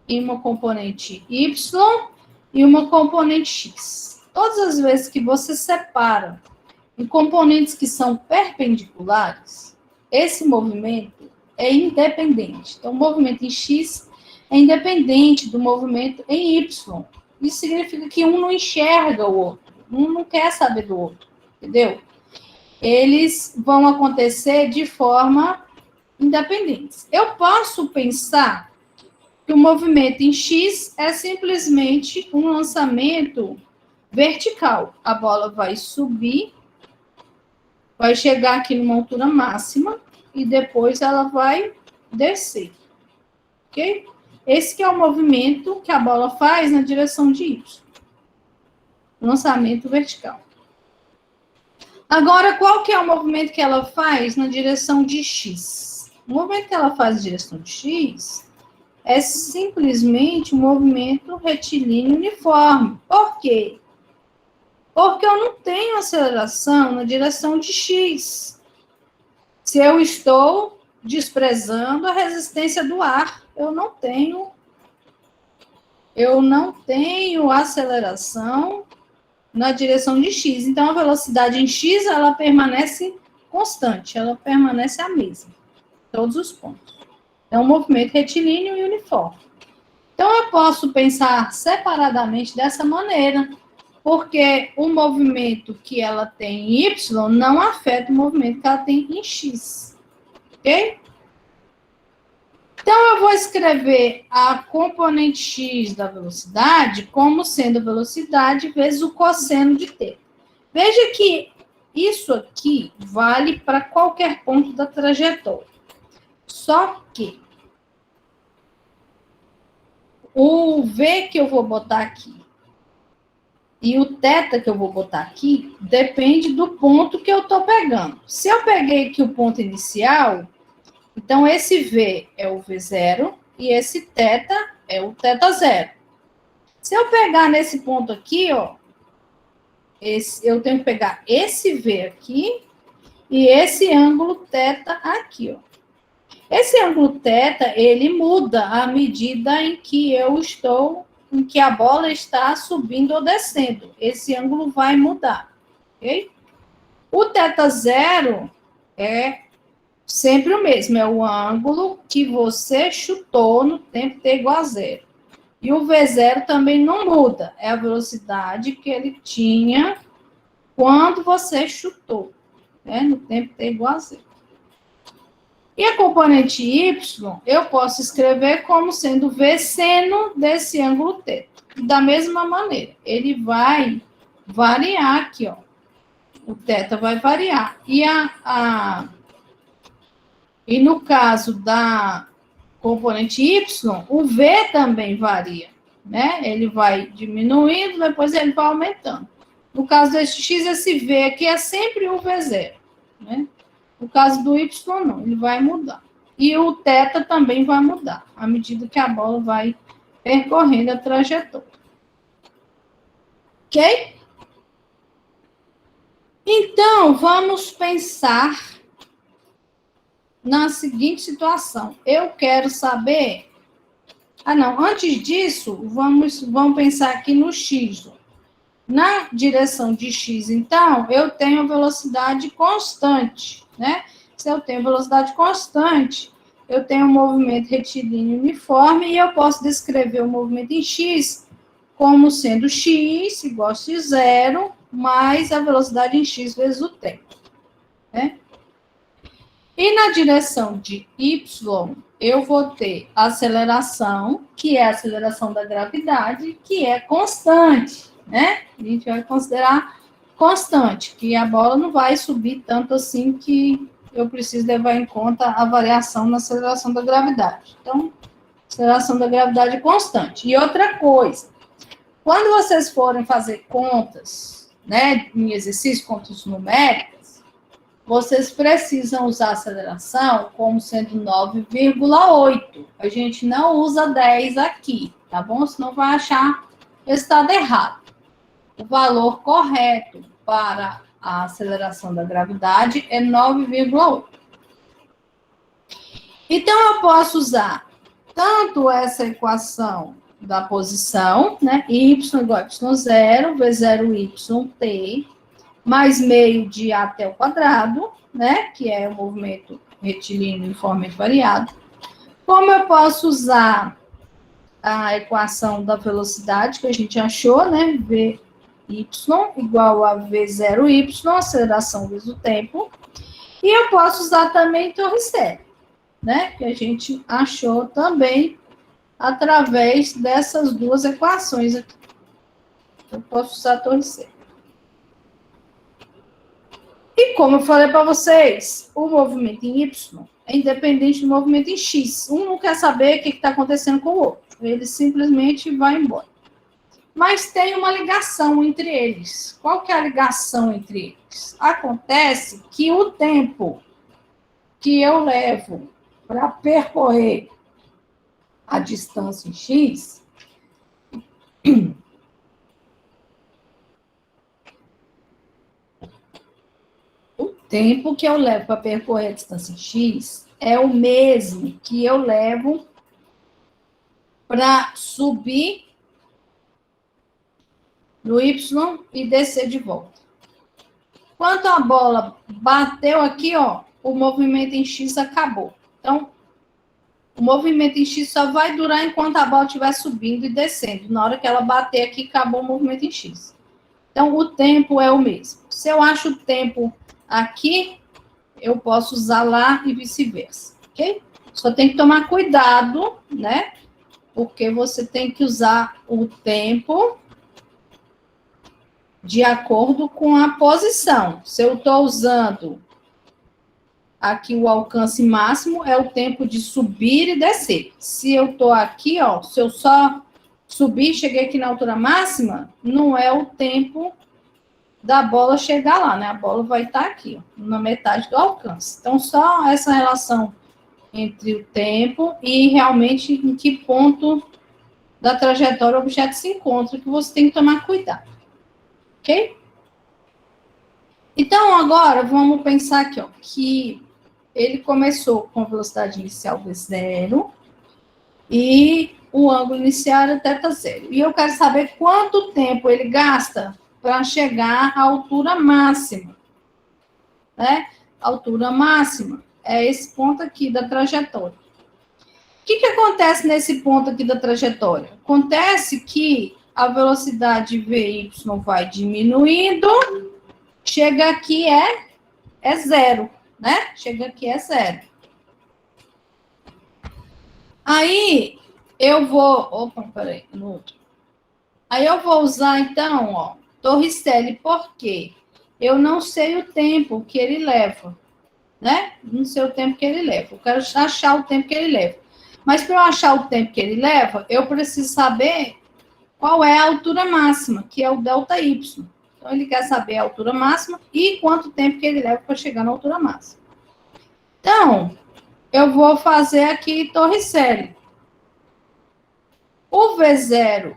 em uma componente Y e uma componente X. Todas as vezes que você separa em componentes que são perpendiculares, esse movimento é independente. Então, o movimento em X é independente do movimento em Y. Isso significa que um não enxerga o outro, um não quer saber do outro, entendeu? Eles vão acontecer de forma independente. Eu posso pensar que o movimento em X é simplesmente um lançamento vertical. A bola vai subir, vai chegar aqui numa altura máxima e depois ela vai descer. Ok? Esse que é o movimento que a bola faz na direção de Y. Lançamento vertical. Agora, qual que é o movimento que ela faz na direção de X? O movimento que ela faz na direção de X é simplesmente um movimento retilíneo uniforme. Por quê? Porque eu não tenho aceleração na direção de X. Se eu estou desprezando a resistência do ar, eu não tenho aceleração na direção de X. Então, a velocidade em X, ela permanece constante, ela permanece a mesma, em todos os pontos. É um movimento retilíneo e uniforme. Então, eu posso pensar separadamente dessa maneira, porque o movimento que ela tem em Y não afeta o movimento que ela tem em X. Ok? Então, eu vou escrever a componente X da velocidade como sendo velocidade vezes o cosseno de t. Veja que isso aqui vale para qualquer ponto da trajetória. Só que o V que eu vou botar aqui e o θ que eu vou botar aqui depende do ponto que eu estou pegando. Se eu peguei aqui o ponto inicial, então esse V é o V0 e esse θ é o θ0. Se eu pegar nesse ponto aqui, ó, eu tenho que pegar esse V aqui e esse ângulo θ aqui, ó. Esse ângulo θ, ele muda à medida em que em que a bola está subindo ou descendo. Esse ângulo vai mudar, ok? O θ0 é sempre o mesmo, é o ângulo que você chutou no tempo t igual a 0. E o V0 também não muda, é a velocidade que ele tinha quando você chutou, né, no tempo t igual a 0. E a componente y, eu posso escrever como sendo V seno desse ângulo θ. Da mesma maneira, ele vai variar aqui, ó. O θ vai variar. E no caso da componente y, o V também varia, né? Ele vai diminuindo, depois ele vai aumentando. No caso desse x, esse V aqui é sempre o V0, né? No caso do y, não, ele vai mudar. E o θ também vai mudar, à medida que a bola vai percorrendo a trajetória. Ok? Então, vamos pensar na seguinte situação. Eu quero saber... antes disso, vamos pensar aqui no x. Na direção de x, então, eu tenho velocidade constante, né? Se eu tenho velocidade constante, eu tenho um movimento retilíneo uniforme e eu posso descrever o movimento em x como sendo x igual a x0 mais a velocidade em x vezes o tempo, né? E na direção de y, eu vou ter a aceleração, que é a aceleração da gravidade, que é constante, né? A gente vai considerar constante, que a bola não vai subir tanto assim que eu preciso levar em conta a variação na aceleração da gravidade. Então, aceleração da gravidade é constante. E outra coisa, quando vocês forem fazer contas, né, em exercício, contas numéricas, vocês precisam usar a aceleração como sendo 9,8. A gente não usa 10 aqui, tá bom? Senão vai achar o resultado errado. O valor correto para a aceleração da gravidade é 9,8. Então, eu posso usar tanto essa equação da posição, né? Y igual a y0, V0y mais meio de a até o quadrado, né? Que é o movimento retilíneo uniformemente variado. Como eu posso usar a equação da velocidade que a gente achou, né? V y igual a V0y, aceleração vezes o tempo. E eu posso usar também Torricelli, né? Que a gente achou também através dessas duas equações aqui. Eu posso usar Torricelli. E como eu falei para vocês, o movimento em Y é independente do movimento em X. Um não quer saber o que está acontecendo com o outro. Ele simplesmente vai embora. Mas tem uma ligação entre eles. Qual que é a ligação entre eles? Acontece que o tempo que eu levo para percorrer a distância em X, o tempo que eu levo para percorrer a distância em X é o mesmo que eu levo para subir no Y e descer de volta. Quando a bola bateu aqui, ó, o movimento em X acabou. Então, o movimento em X só vai durar enquanto a bola estiver subindo e descendo. Na hora que ela bater aqui, acabou o movimento em X. Então, o tempo é o mesmo. Se eu acho o tempo aqui, eu posso usar lá e vice-versa, ok? Só tem que tomar cuidado, né? Porque você tem que usar o tempo de acordo com a posição. Se eu estou usando aqui o alcance máximo, é o tempo de subir e descer. Se eu estou aqui, ó, se eu só subir, cheguei aqui na altura máxima, não é o tempo da bola chegar lá, né? A bola vai estar aqui, ó, na metade do alcance. Então, só essa relação entre o tempo e realmente em que ponto da trajetória o objeto se encontra, que você tem que tomar cuidado. Ok? Então, agora, vamos pensar aqui, ó, que ele começou com velocidade inicial v0 e o ângulo inicial era θ0. E eu quero saber quanto tempo ele gasta para chegar à altura máxima, né? A altura máxima é esse ponto aqui da trajetória. O que acontece nesse ponto aqui da trajetória? Acontece que a velocidade VY vai diminuindo, chega aqui é zero, né? Chega aqui é zero. Aí, eu vou... Opa, peraí, no outro. Aí eu vou usar, então, ó, Torricelli, por quê? Eu não sei o tempo que ele leva, né? Não sei o tempo que ele leva. Eu quero achar o tempo que ele leva. Mas para eu achar o tempo que ele leva, eu preciso saber qual é a altura máxima, que é o ΔY. Então, ele quer saber a altura máxima e quanto tempo que ele leva para chegar na altura máxima. Então, eu vou fazer aqui Torricelli. O V0Y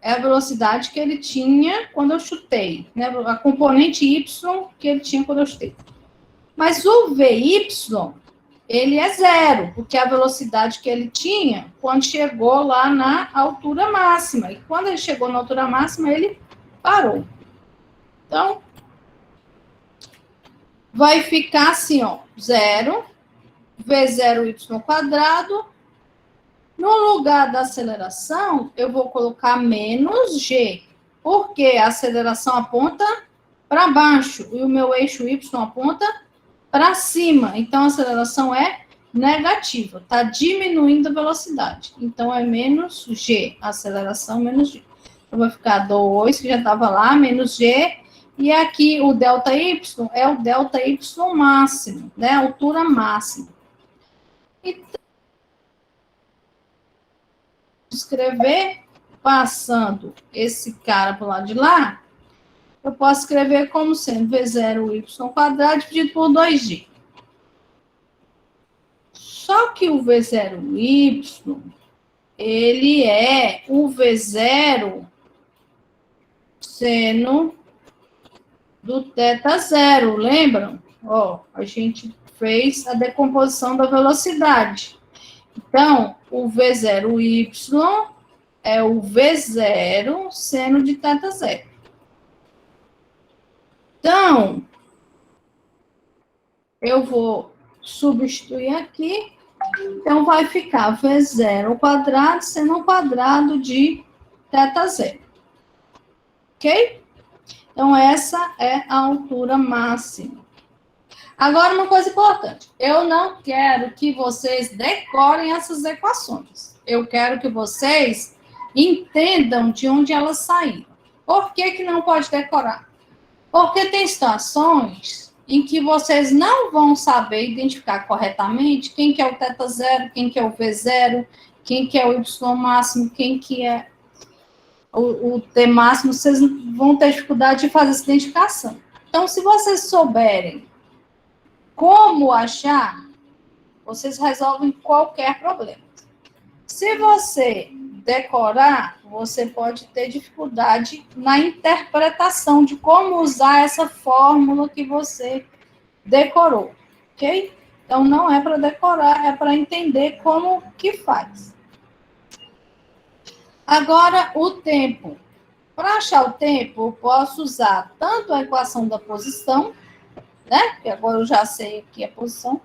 é a velocidade que ele tinha quando eu chutei, né? A componente Y que ele tinha quando eu chutei. Mas o VY, ele é zero, porque é a velocidade que ele tinha quando chegou lá na altura máxima. E quando ele chegou na altura máxima, ele parou. Então, vai ficar assim, ó, 0, V0y². No lugar da aceleração, eu vou colocar menos g, porque a aceleração aponta para baixo e o meu eixo y aponta para cima. Então, a aceleração é negativa, está diminuindo a velocidade. Então, é menos g, aceleração menos g. Então, vai ficar 2, que já estava lá, menos g. E aqui, o ΔY é o ΔY máximo, né? A altura máxima. Então, escrever passando esse cara para o lado de lá, eu posso escrever como sendo V0y² dividido por 2g. Só que o V0y, ele é o V0 seno do θ0, lembram? Ó, a gente fez a decomposição da velocidade. Então, o V0y é o V0 seno de θ0. Então, eu vou substituir aqui. Então, vai ficar V0² seno quadrado de θ0. Ok? Então, essa é a altura máxima. Agora, uma coisa importante. Eu não quero que vocês decorem essas equações. Eu quero que vocês entendam de onde elas saíram. Por que não pode decorar? Porque tem situações em que vocês não vão saber identificar corretamente quem que é o θ0, quem que é o V0, quem que é o Y máximo, quem que é o T máximo. Vocês vão ter dificuldade de fazer essa identificação. Então, se vocês souberem como achar, vocês resolvem qualquer problema. Se você decorar, você pode ter dificuldade na interpretação de como usar essa fórmula que você decorou, ok? Então, não é para decorar, é para entender como que faz. Agora, o tempo. Para achar o tempo, eu posso usar tanto a equação da posição, né? Porque agora eu já sei aqui a posição,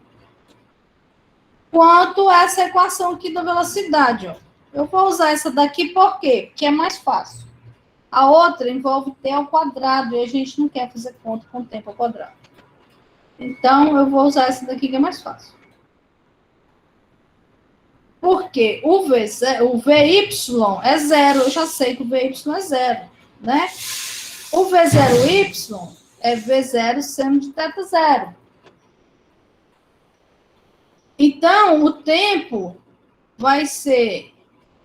quanto essa equação aqui da velocidade, ó. Eu vou usar essa daqui por quê? Porque é mais fácil. A outra envolve t ao quadrado, e a gente não quer fazer conta com tempo ao quadrado. Então, eu vou usar essa daqui que é mais fácil. Porque o VY é zero, eu já sei que o VY é zero, né? O V0y é V0 seno de θ0. Então, o tempo vai ser...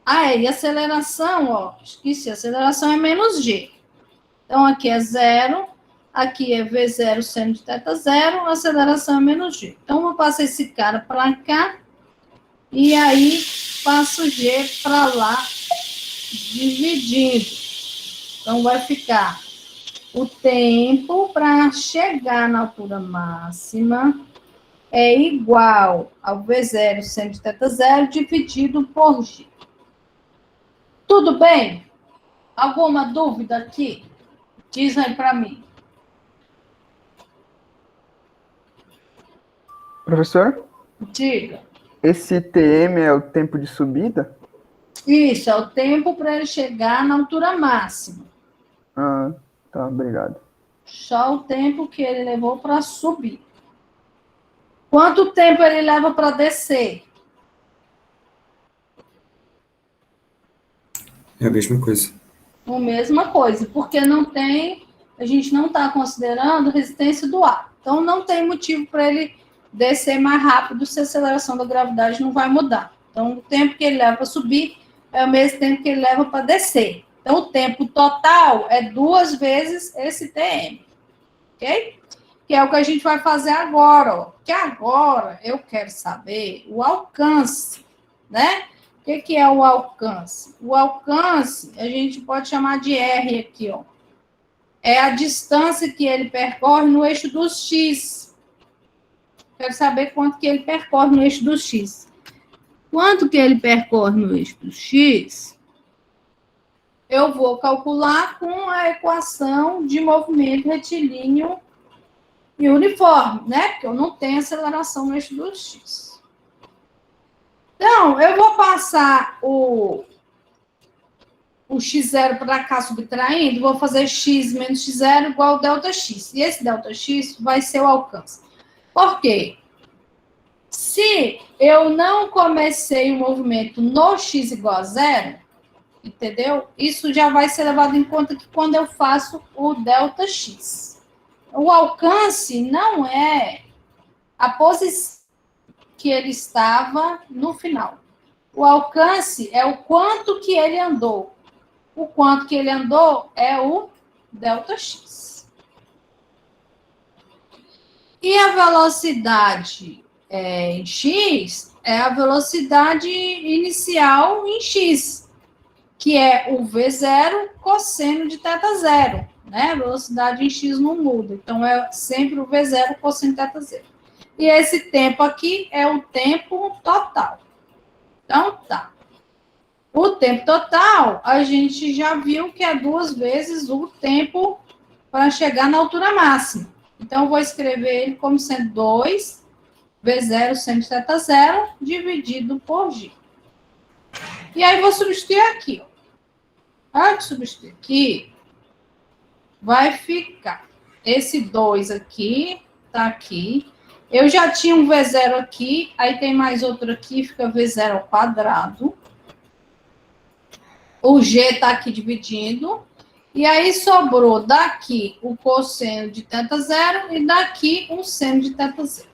e a aceleração, ó, esqueci, a aceleração é menos g. Então, aqui é zero, aqui é V0 seno de θ0, a aceleração é menos g. Então, eu vou passar esse cara para cá, e aí passo g para lá, dividindo. Então, vai ficar O tempo para chegar na altura máxima é igual ao V0 seno de θ0 dividido por G. Tudo bem? Alguma dúvida aqui? Diz aí para mim. Professor, Diga. esse TM é o tempo de subida? Isso, é o tempo para ele chegar na altura máxima. Ah, tá, obrigado. Só o tempo que ele levou para subir. Quanto tempo ele leva para descer? É a mesma coisa. A mesma coisa, porque não tem, a gente não está considerando resistência do ar. Então, não tem motivo para ele descer mais rápido se a aceleração da gravidade não vai mudar. Então, o tempo que ele leva para subir é o mesmo tempo que ele leva para descer. Então, o tempo total é 2 vezes esse TM. Ok? Que é o que a gente vai fazer agora, ó. Que agora eu quero saber o alcance, né? O que é o alcance? O alcance, a gente pode chamar de R aqui, ó. É a distância que ele percorre no eixo dos X. Quero saber quanto que ele percorre no eixo dos X. Quanto que ele percorre no eixo dos X, eu vou calcular com a equação de movimento retilíneo e uniforme, né? Porque eu não tenho aceleração no eixo dos X. Então, eu vou passar o x0 para cá subtraindo, vou fazer x menos x0 igual ao ΔX. E esse ΔX vai ser o alcance. Por quê? Se eu não comecei o movimento no x igual a 0, entendeu? Isso já vai ser levado em conta que quando eu faço o ΔX. O alcance não é a posição que ele estava no final. O alcance é o quanto que ele andou. O quanto que ele andou é o ΔX. E a velocidade em x é a velocidade inicial em x, que é o V0 cosseno de θ0, né? A velocidade em x não muda, então é sempre o V0 cosseno de θ0. E esse tempo aqui é o tempo total. Então, tá. O tempo total, a gente já viu que é 2 vezes o tempo para chegar na altura máxima. Então, eu vou escrever ele como sendo 2 V0 seno de θ0 dividido por G. E aí, vou substituir aqui, ó. Antes de substituir aqui, vai ficar esse 2 aqui, tá aqui. Eu já tinha um V0 aqui, aí tem mais outro aqui, fica V0 ao quadrado. O G está aqui dividindo. E aí sobrou daqui o cosseno de θ0 e daqui um seno de θ0.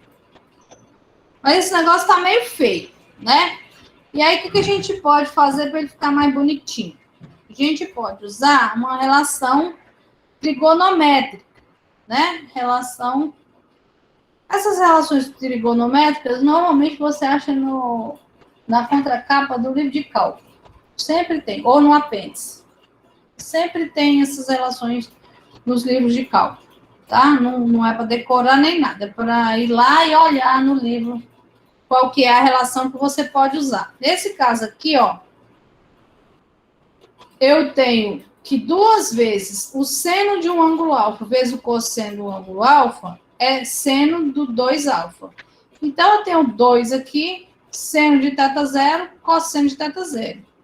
Mas esse negócio está meio feio, né? E aí, o que a gente pode fazer para ele ficar mais bonitinho? A gente pode usar uma relação trigonométrica, né? Essas relações trigonométricas, normalmente você acha na contracapa do livro de cálculo. Sempre tem, ou no apêndice. Sempre tem essas relações nos livros de cálculo, tá? Não é para decorar nem nada, é para ir lá e olhar no livro qual que é a relação que você pode usar. Nesse caso aqui, ó, eu tenho que 2 vezes o seno de um ângulo alfa vezes o cosseno do ângulo alfa é seno do 2α. Então, eu tenho 2 aqui, seno de θ0, cosseno de θ0.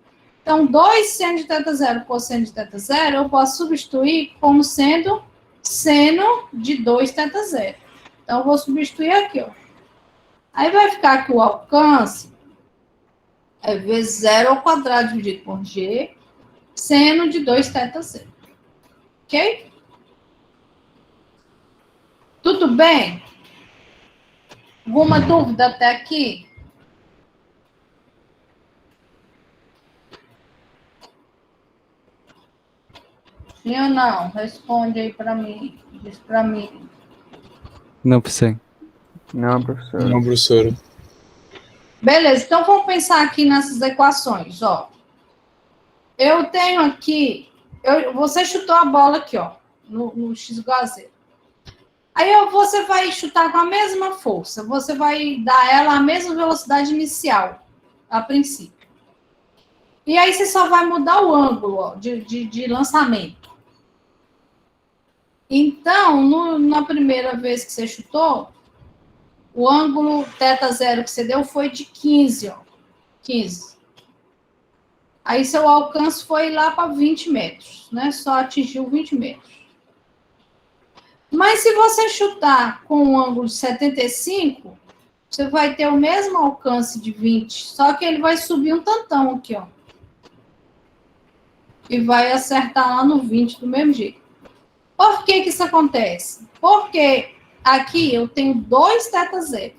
Então, 2 seno de θ0, cosseno de θ0, eu posso substituir como sendo seno de 2θ0. Então, eu vou substituir aqui, ó. Aí vai ficar que o alcance é V0 ao quadrado dividido por G, seno de 2θ0. Ok? Tudo bem? Alguma dúvida até aqui? Sim ou não? Responde aí para mim. Diz para mim. Não, professor. Não, professor. Não, professora. Beleza, então vamos pensar aqui nessas equações, ó. Eu tenho aqui, você chutou a bola aqui, ó. no x igual a zero. Aí você vai chutar com a mesma força, você vai dar ela a mesma velocidade inicial, a princípio. E aí você só vai mudar o ângulo ó, de lançamento. Então, na primeira vez que você chutou, o ângulo θ0 que você deu foi de 15, ó. 15. Aí seu alcance foi lá para 20 metros, né? Só atingiu 20 metros. Mas se você chutar com um ângulo de 75, você vai ter o mesmo alcance de 20, só que ele vai subir um tantão aqui, ó. E vai acertar lá no 20 do mesmo jeito. Por que isso acontece? Porque aqui eu tenho 2 θ0.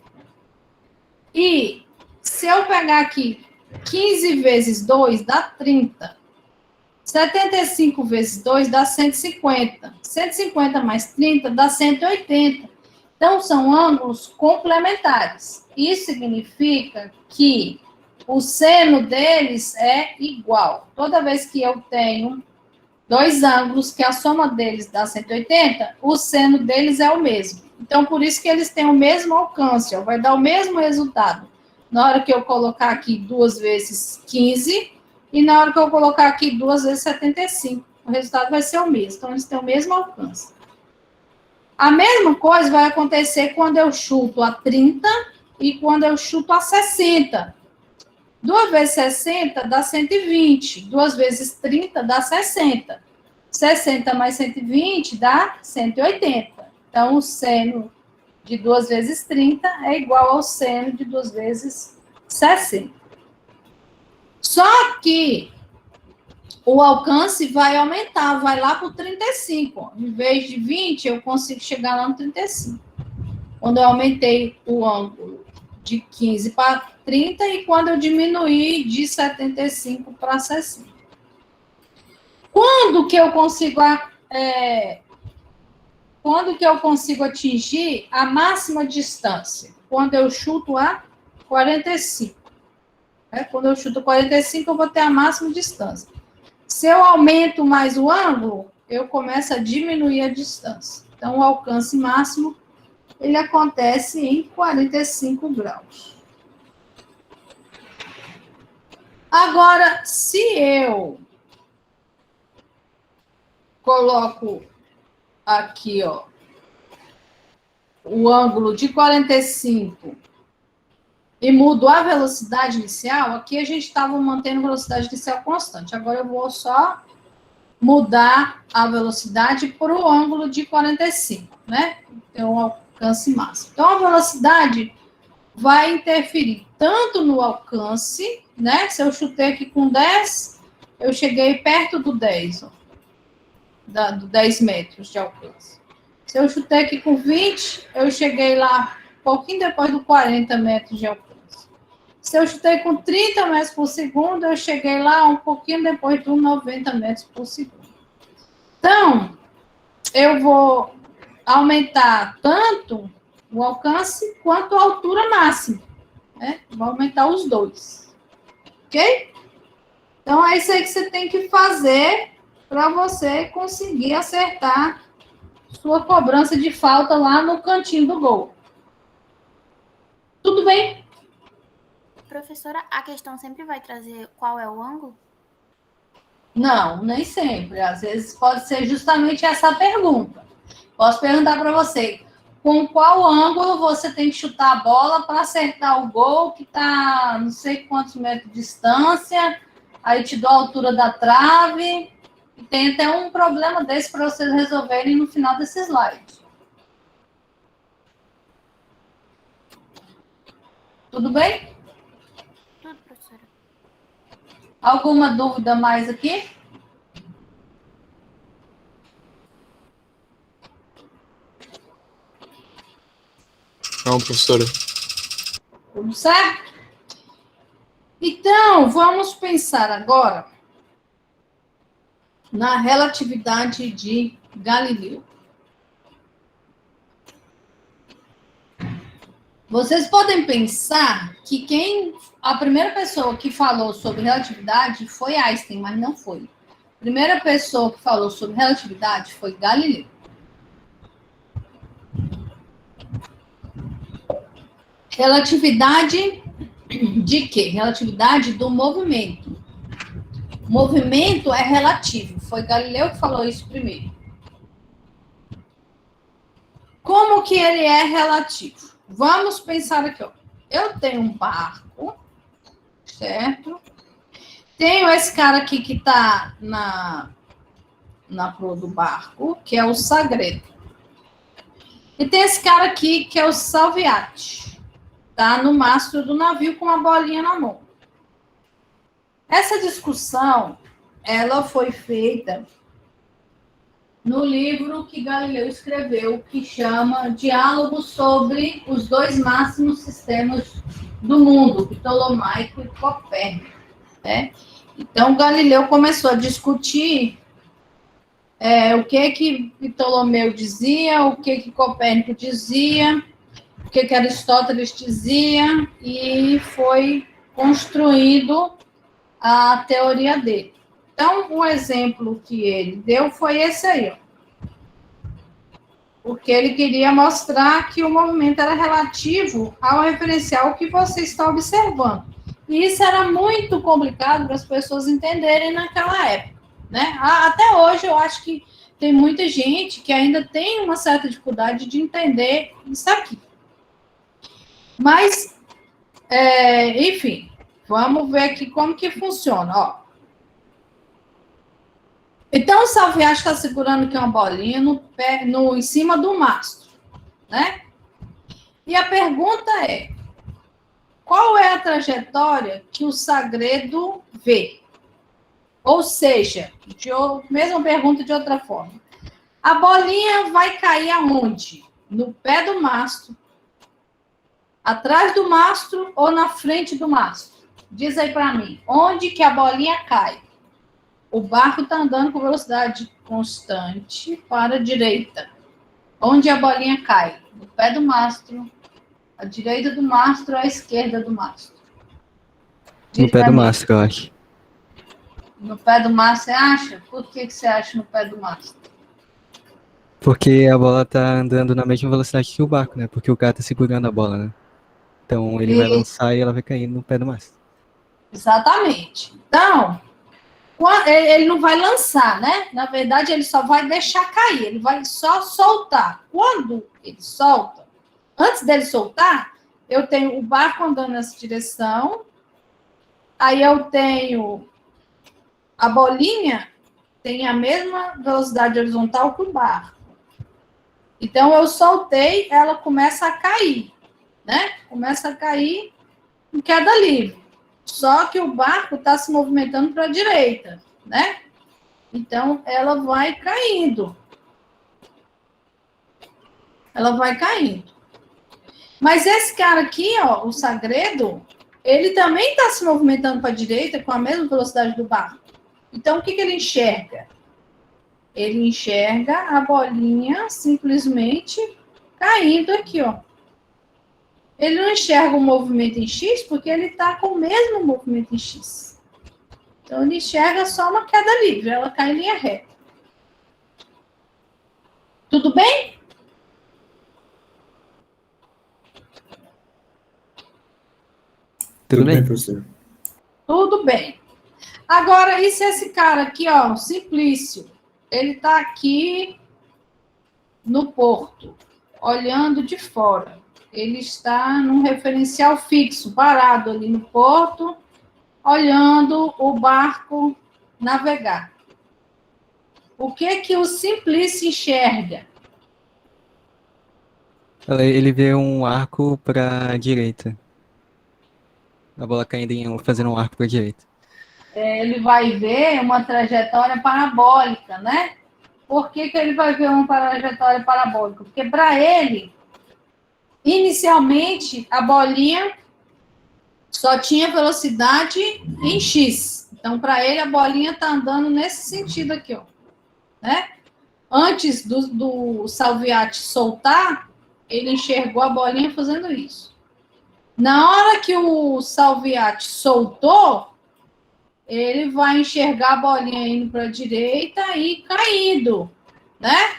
E se eu pegar aqui 15 vezes 2 dá 30. 75 vezes 2 dá 150. 150 mais 30 dá 180. Então, são ângulos complementares. Isso significa que o seno deles é igual. Toda vez que eu tenho dois ângulos que a soma deles dá 180, o seno deles é o mesmo. Então, por isso que eles têm o mesmo alcance, ó, vai dar o mesmo resultado. Na hora que eu colocar aqui 2 vezes 15, e na hora que eu colocar aqui 2 vezes 75, o resultado vai ser o mesmo. Então, eles têm o mesmo alcance. A mesma coisa vai acontecer quando eu chuto a 30 e quando eu chuto a 60. 2 vezes 60 dá 120. 2 vezes 30 dá 60. 60 mais 120 dá 180. Então, o seno de 2 vezes 30 é igual ao seno de 2 vezes 60. Só que o alcance vai aumentar, vai lá para o 35. Em vez de 20, eu consigo chegar lá no 35. Quando eu aumentei o ângulo de 15 para 30 e quando eu diminuí de 75 para 60. Quando que eu consigo atingir a máxima distância? Quando eu chuto a 45. Quando eu chuto 45, eu vou ter a máxima distância. Se eu aumento mais o ângulo, eu começo a diminuir a distância. Então, o alcance máximo, ele acontece em 45 graus. Agora, se eu coloco aqui, ó, o ângulo de 45 e mudo a velocidade inicial, aqui a gente estava mantendo a velocidade inicial constante. Agora eu vou só mudar a velocidade para o ângulo de 45, né? Tem um alcance máximo. Então, a velocidade vai interferir tanto no alcance, né? Se eu chutei aqui com 10, eu cheguei perto do 10, ó, do 10 metros de alcance. Se eu chutei aqui com 20, eu cheguei lá um pouquinho depois do 40 metros de alcance. Se eu chutei com 30 metros por segundo, eu cheguei lá um pouquinho depois dos 90 metros por segundo. Então, eu vou aumentar tanto o alcance quanto a altura máxima, né? Vou aumentar os dois. Ok? Então, é isso aí que você tem que fazer para você conseguir acertar sua cobrança de falta lá no cantinho do gol. Tudo bem? Professora, a questão sempre vai trazer qual é o ângulo? Não, nem sempre. Às vezes pode ser justamente essa pergunta. Posso perguntar para você, com qual ângulo você tem que chutar a bola para acertar o gol que está não sei quantos metros de distância, aí te dou a altura da trave, e tem até um problema desse para vocês resolverem no final desse slide. Tudo bem? Tudo, professora. Alguma dúvida mais aqui? Não, professora. Tudo certo? Então, vamos pensar agora na relatividade de Galileu. Vocês podem pensar que a primeira pessoa que falou sobre relatividade foi Einstein, mas não foi. primeira pessoa que falou sobre relatividade foi Galileu. Relatividade de quê? Relatividade do movimento. Movimento é relativo. Foi Galileu que falou isso primeiro. Como que ele é relativo? Vamos pensar aqui, ó. Eu tenho um barco, certo? Tenho esse cara aqui que está na proa do barco, que é o Sagredo. E tem esse cara aqui, que é o Salviati. Tá no mastro do navio com uma bolinha na mão. Essa discussão, ela foi feita no livro que Galileu escreveu, que chama Diálogo sobre os dois máximos sistemas do mundo, Ptolomaico e Copérnico, né? Então, Galileu começou a discutir o que Ptolomeu dizia, o que Copérnico dizia, o que Aristóteles dizia, e foi construído a teoria dele. Então, o exemplo que ele deu foi esse aí, ó. Porque ele queria mostrar que o movimento era relativo ao referencial que você está observando. E isso era muito complicado para as pessoas entenderem naquela época, né? Até hoje eu acho que tem muita gente que ainda tem uma certa dificuldade de entender isso aqui. Mas, enfim, vamos ver aqui como que funciona, ó. Então, o Salviati está segurando aqui uma bolinha em cima do mastro, né? E a pergunta é, qual é a trajetória que o Sagredo vê? Ou seja, mesma pergunta de outra forma. A bolinha vai cair aonde? No pé do mastro, atrás do mastro ou na frente do mastro? Diz aí para mim, onde que a bolinha cai? O barco está andando com velocidade constante para a direita. Onde a bolinha cai? No pé do mastro, à direita do mastro, à esquerda do mastro. No pé do mastro, eu acho. No pé do mastro, você acha? Por que você acha no pé do mastro? Porque a bola tá andando na mesma velocidade que o barco, né? Porque o cara tá segurando a bola, né? Então ele vai lançar e ela vai cair no pé do mastro. Exatamente. Então, ele não vai lançar, né? Na verdade, ele só vai deixar cair, ele vai só soltar. Quando ele solta, antes dele soltar, eu tenho o barco andando nessa direção, aí eu tenho a bolinha, tem a mesma velocidade horizontal que o barco. Então, eu soltei, ela começa a cair, né? Começa a cair em queda livre. Só que o barco está se movimentando para a direita, né? Então, ela vai caindo. Ela vai caindo. Mas esse cara aqui, ó, o Sagredo, ele também está se movimentando para a direita com a mesma velocidade do barco. Então, o que ele enxerga? Ele enxerga a bolinha simplesmente caindo aqui, ó. Ele não enxerga o movimento em X porque ele está com o mesmo movimento em X. Então, ele enxerga só uma queda livre, ela cai em linha reta. Tudo bem? Tudo bem, professor? Tudo bem. Agora, e se esse cara aqui, ó, Simplício, ele está aqui no porto, olhando de fora. Ele está num referencial fixo, parado ali no porto, olhando o barco navegar. O que o Simplício enxerga? Ele vê um arco pra direita. A bola caindo fazendo um arco pra direita. Ele vai ver uma trajetória parabólica, né? Por que ele vai ver uma trajetória parabólica? Porque para ele, inicialmente, a bolinha só tinha velocidade em X. Então, para ele, a bolinha está andando nesse sentido aqui, ó, né? Antes do Salviati soltar, ele enxergou a bolinha fazendo isso. Na hora que o Salviati soltou, ele vai enxergar a bolinha indo para a direita e caindo, né?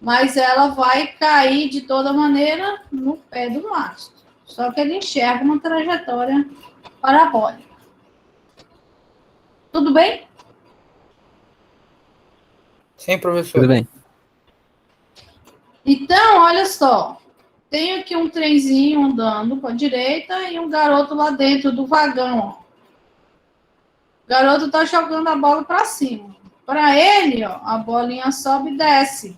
Mas ela vai cair de toda maneira no pé do mastro. Só que ele enxerga uma trajetória parabólica. Tudo bem? Sim, professor. Tudo bem. Então, olha só. Tem aqui um trenzinho andando para a direita e um garoto lá dentro do vagão. Ó. O garoto está jogando a bola para cima. Para ele, ó, a bolinha sobe e desce.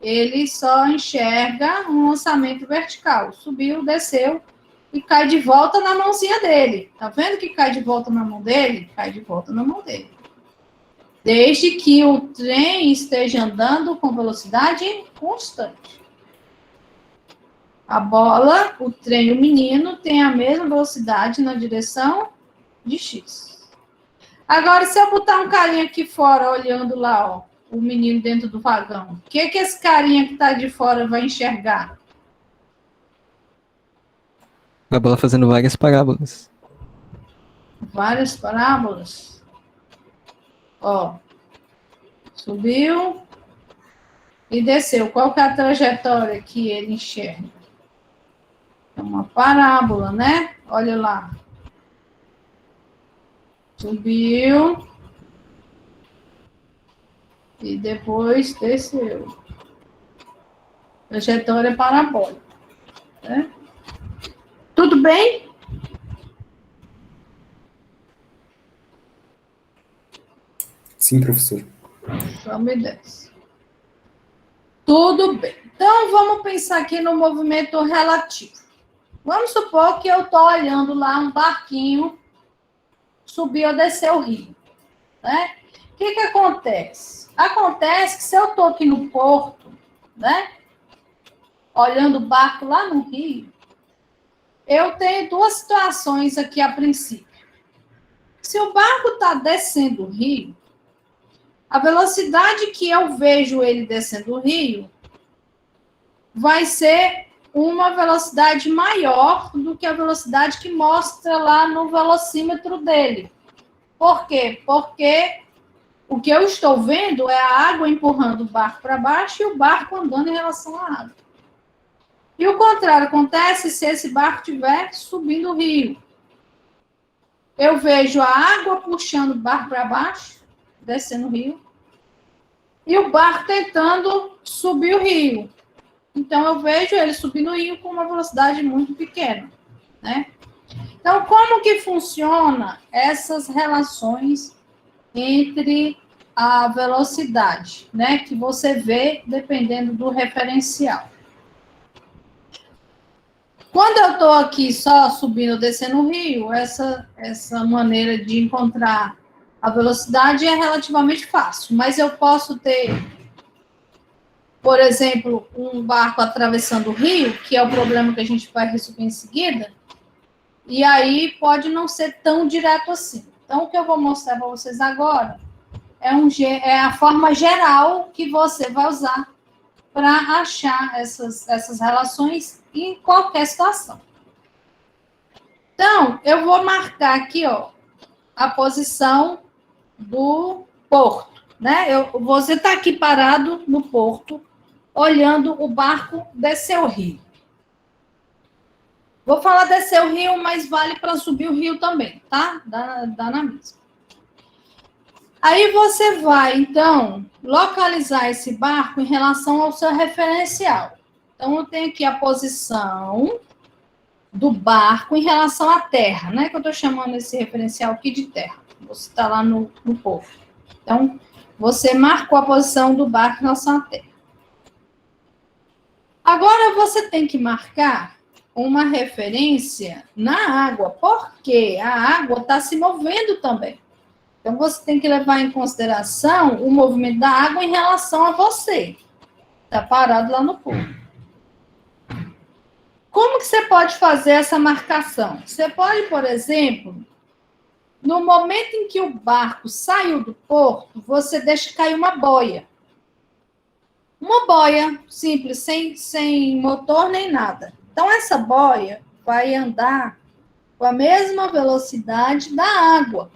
Ele só enxerga um lançamento vertical. Subiu, desceu e cai de volta na mãozinha dele. Tá vendo que cai de volta na mão dele? Cai de volta na mão dele. Desde que o trem esteja andando com velocidade constante. A bola, o trem e o menino têm a mesma velocidade na direção de X. Agora, se eu botar um carinha aqui fora olhando lá, ó, o menino dentro do vagão, o que esse carinha que está de fora vai enxergar? A bola fazendo várias parábolas. Várias parábolas. Ó, subiu e desceu. Qual que é a trajetória que ele enxerga? É uma parábola, né? Olha lá. Subiu e depois desceu. Trajetória parabólica. Né? Tudo bem? Sim, professor. Só me desce. Tudo bem. Então, vamos pensar aqui no movimento relativo. Vamos supor que eu estou olhando lá um barquinho subir ou descer o rio. Né? O que acontece? Acontece que se eu estou aqui no porto, né, olhando o barco lá no rio, eu tenho duas situações aqui a princípio. Se o barco está descendo o rio, a velocidade que eu vejo ele descendo o rio vai ser uma velocidade maior do que a velocidade que mostra lá no velocímetro dele. Por quê? Porque o que eu estou vendo é a água empurrando o barco para baixo e o barco andando em relação à água. E o contrário acontece se esse barco estiver subindo o rio. Eu vejo a água puxando o barco para baixo, descendo o rio, e o barco tentando subir o rio. Então, eu vejo ele subindo o rio com uma velocidade muito pequena, né? Então, como que funciona essas relações entre a velocidade, né? Que você vê dependendo do referencial. Quando eu estou aqui só subindo ou descendo o rio, essa maneira de encontrar a velocidade é relativamente fácil, mas eu posso ter, por exemplo, um barco atravessando o rio, que é o problema que a gente vai resolver em seguida, e aí pode não ser tão direto assim. Então, o que eu vou mostrar para vocês agora é a forma geral que você vai usar para achar essas relações em qualquer situação. Então, eu vou marcar aqui, ó, a posição do porto, né? Você está aqui parado no porto, olhando o barco descer o rio. Vou falar descer o rio, mas vale para subir o rio também, tá? Dá na mesma. Aí você vai, então, localizar esse barco em relação ao seu referencial. Então, eu tenho aqui a posição do barco em relação à terra, né? Que eu estou chamando esse referencial aqui de terra. Você está lá no porto. Então, você marcou a posição do barco em relação à terra. Agora, você tem que marcar uma referência na água, porque a água está se movendo também. Então, você tem que levar em consideração o movimento da água em relação a você. Está parado lá no porto. Como que você pode fazer essa marcação? Você pode, por exemplo, no momento em que o barco saiu do porto, você deixa cair uma boia. Uma boia simples, sem motor nem nada. Então, essa boia vai andar com a mesma velocidade da água.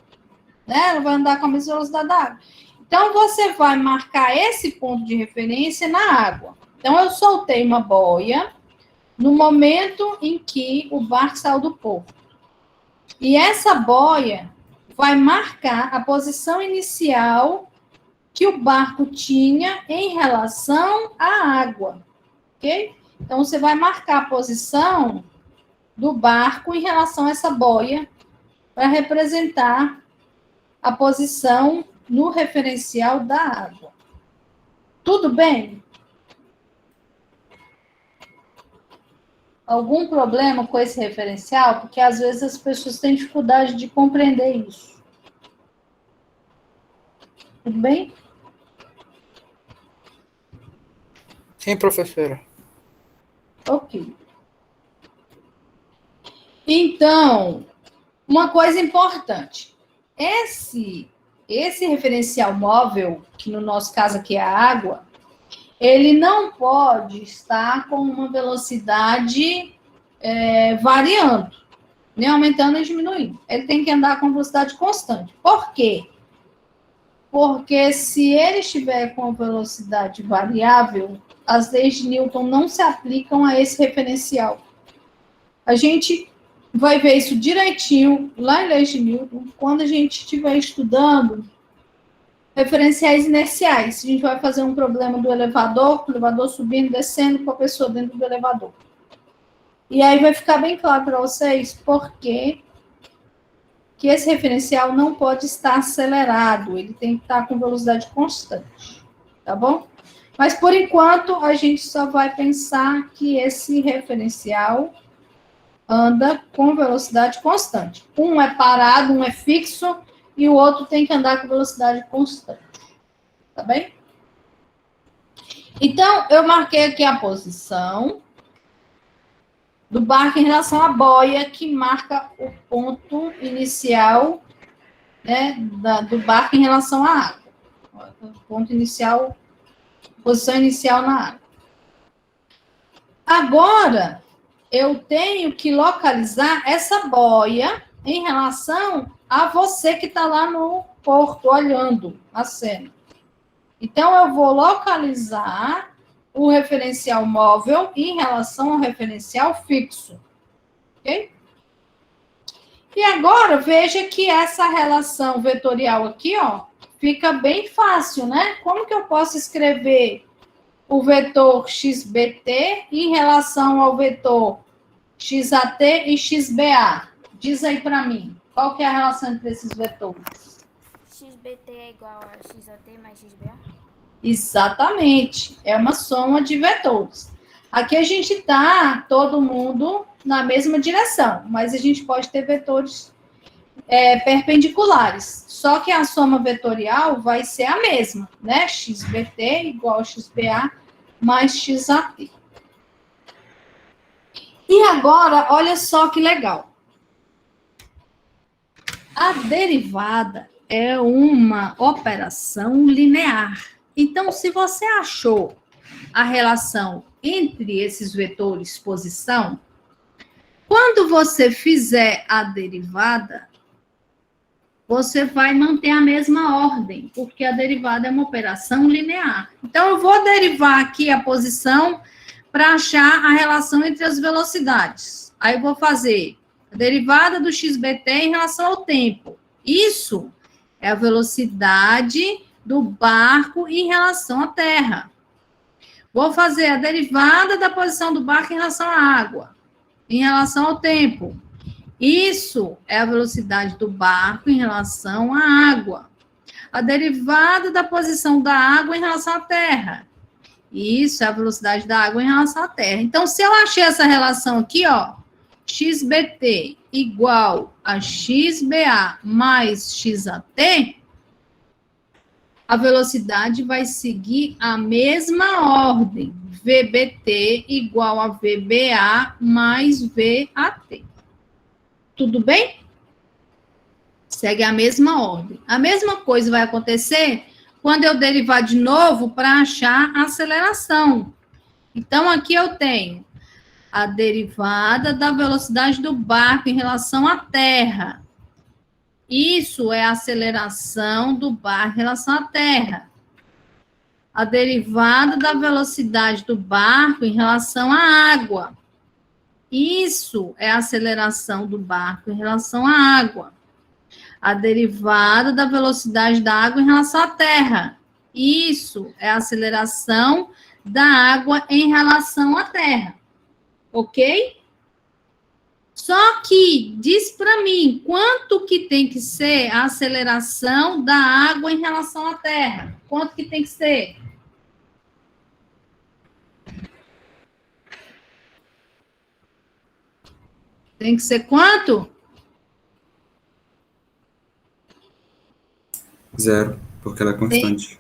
né? Ela vai andar com a mesma velocidade da água. Então, você vai marcar esse ponto de referência na água. Então, eu soltei uma boia no momento em que o barco saiu do porto. E essa boia vai marcar a posição inicial que o barco tinha em relação à água, ok? Então, você vai marcar a posição do barco em relação a essa boia para representar a posição no referencial da água. Tudo bem? Algum problema com esse referencial? Porque às vezes as pessoas têm dificuldade de compreender isso. Tudo bem? Sim, professora. Ok. Então, uma coisa importante. Esse referencial móvel, que no nosso caso aqui é a água, ele não pode estar com uma velocidade variando, nem aumentando nem diminuindo. Ele tem que andar com velocidade constante. Por quê? Porque se ele estiver com velocidade variável, as leis de Newton não se aplicam a esse referencial. A gente vai ver isso direitinho lá em leis de Newton, quando a gente estiver estudando referenciais inerciais. A gente vai fazer um problema do elevador, o elevador subindo, descendo com a pessoa dentro do elevador. E aí vai ficar bem claro para vocês por que esse referencial não pode estar acelerado, ele tem que estar com velocidade constante, tá bom? Mas, por enquanto, a gente só vai pensar que esse referencial anda com velocidade constante. Um é parado, um é fixo, e o outro tem que andar com velocidade constante. Tá bem? Então, eu marquei aqui a posição do barco em relação à boia, que marca o ponto inicial, né, do barco em relação à água. O ponto inicial, posição inicial na água. Agora, eu tenho que localizar essa boia em relação a você que está lá no porto, olhando a cena. Então, eu vou localizar o referencial móvel em relação ao referencial fixo. Ok? E agora, veja que essa relação vetorial aqui, ó, fica bem fácil, né? Como que eu posso escrever o vetor xbt em relação ao vetor xat e xba? Diz aí para mim, qual que é a relação entre esses vetores? XBT é igual a XAT mais XBA? Exatamente, é uma soma de vetores. Aqui a gente está, todo mundo, na mesma direção, mas a gente pode ter vetores perpendiculares. Só que a soma vetorial vai ser a mesma, né? XBT igual a XBA mais XAT. E agora, olha só que legal. A derivada é uma operação linear. Então, se você achou a relação entre esses vetores posição, quando você fizer a derivada, você vai manter a mesma ordem, porque a derivada é uma operação linear. Então, eu vou derivar aqui a posição para achar a relação entre as velocidades. Aí, eu vou fazer a derivada do xbt em relação ao tempo. Isso é a velocidade do barco em relação à terra. Vou fazer a derivada da posição do barco em relação à água, em relação ao tempo. Isso é a velocidade do barco em relação à água. A derivada da posição da água em relação à terra. Isso é a velocidade da água em relação à terra. Então, se eu achei essa relação aqui, ó, xbt igual a xba mais xat, a velocidade vai seguir a mesma ordem. VBT igual a VBA mais VAT. Tudo bem? Segue a mesma ordem. A mesma coisa vai acontecer quando eu derivar de novo para achar a aceleração. Então, aqui eu tenho a derivada da velocidade do barco em relação à terra. Isso é a aceleração do barco em relação à Terra. A derivada da velocidade do barco em relação à água. Isso é a aceleração do barco em relação à água. A derivada da velocidade da água em relação à Terra. Isso é a aceleração da água em relação à Terra. Ok? Só que diz para mim quanto que tem que ser a aceleração da água em relação à Terra. Quanto que tem que ser? Tem que ser quanto? 0, porque ela é constante.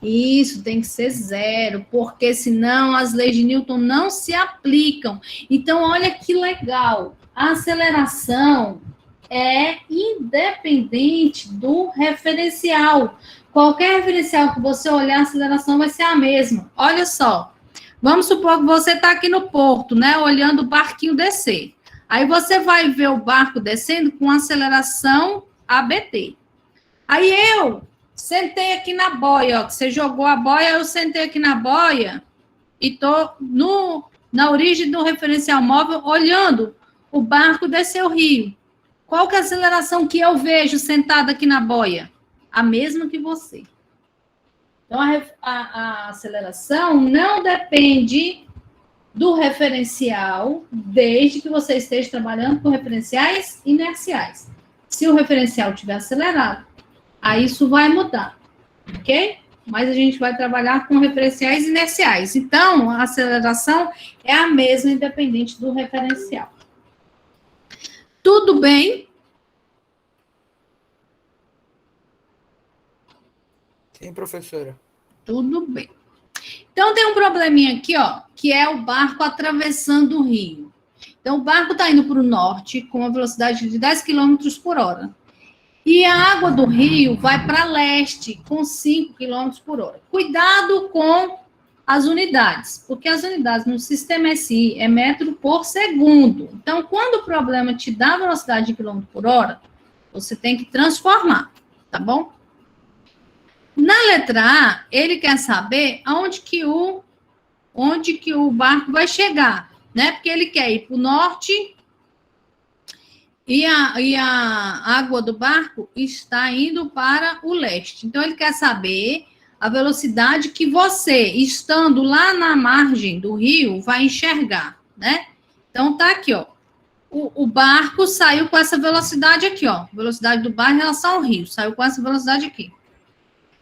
Isso, tem que ser 0, porque senão as leis de Newton não se aplicam. Então, olha que legal. A aceleração é independente do referencial. Qualquer referencial que você olhar, a aceleração vai ser a mesma. Olha só. Vamos supor que você está aqui no porto, né? Olhando o barquinho descer. Aí você vai ver o barco descendo com aceleração ABT. Aí eu sentei aqui na boia, ó, que você jogou a boia, eu sentei aqui na boia e tô na origem do referencial móvel olhando o barco descer o rio. Qual que é a aceleração que eu vejo sentada aqui na boia? A mesma que você. Então, a aceleração não depende do referencial, desde que você esteja trabalhando com referenciais inerciais. Se o referencial estiver acelerado, aí isso vai mudar, ok? Mas a gente vai trabalhar com referenciais inerciais. Então, a aceleração é a mesma, independente do referencial. Tudo bem? Sim, professora. Tudo bem. Então, tem um probleminha aqui, ó, que é o barco atravessando o rio. Então, o barco está indo para o norte com uma velocidade de 10 km por hora. E a água do rio vai para leste com 5 km por hora. Cuidado com as unidades, porque as unidades no sistema SI é metro por segundo. Então, quando o problema te dá velocidade de quilômetro por hora, você tem que transformar, tá bom? Na letra A, ele quer saber onde que o barco vai chegar, né? Porque ele quer ir para o norte e a água do barco está indo para o leste. Então, ele quer saber a velocidade que você, estando lá na margem do rio, vai enxergar, né? Então, tá aqui, ó. O barco saiu com essa velocidade aqui, ó. Velocidade do barco em relação ao rio. Saiu com essa velocidade aqui.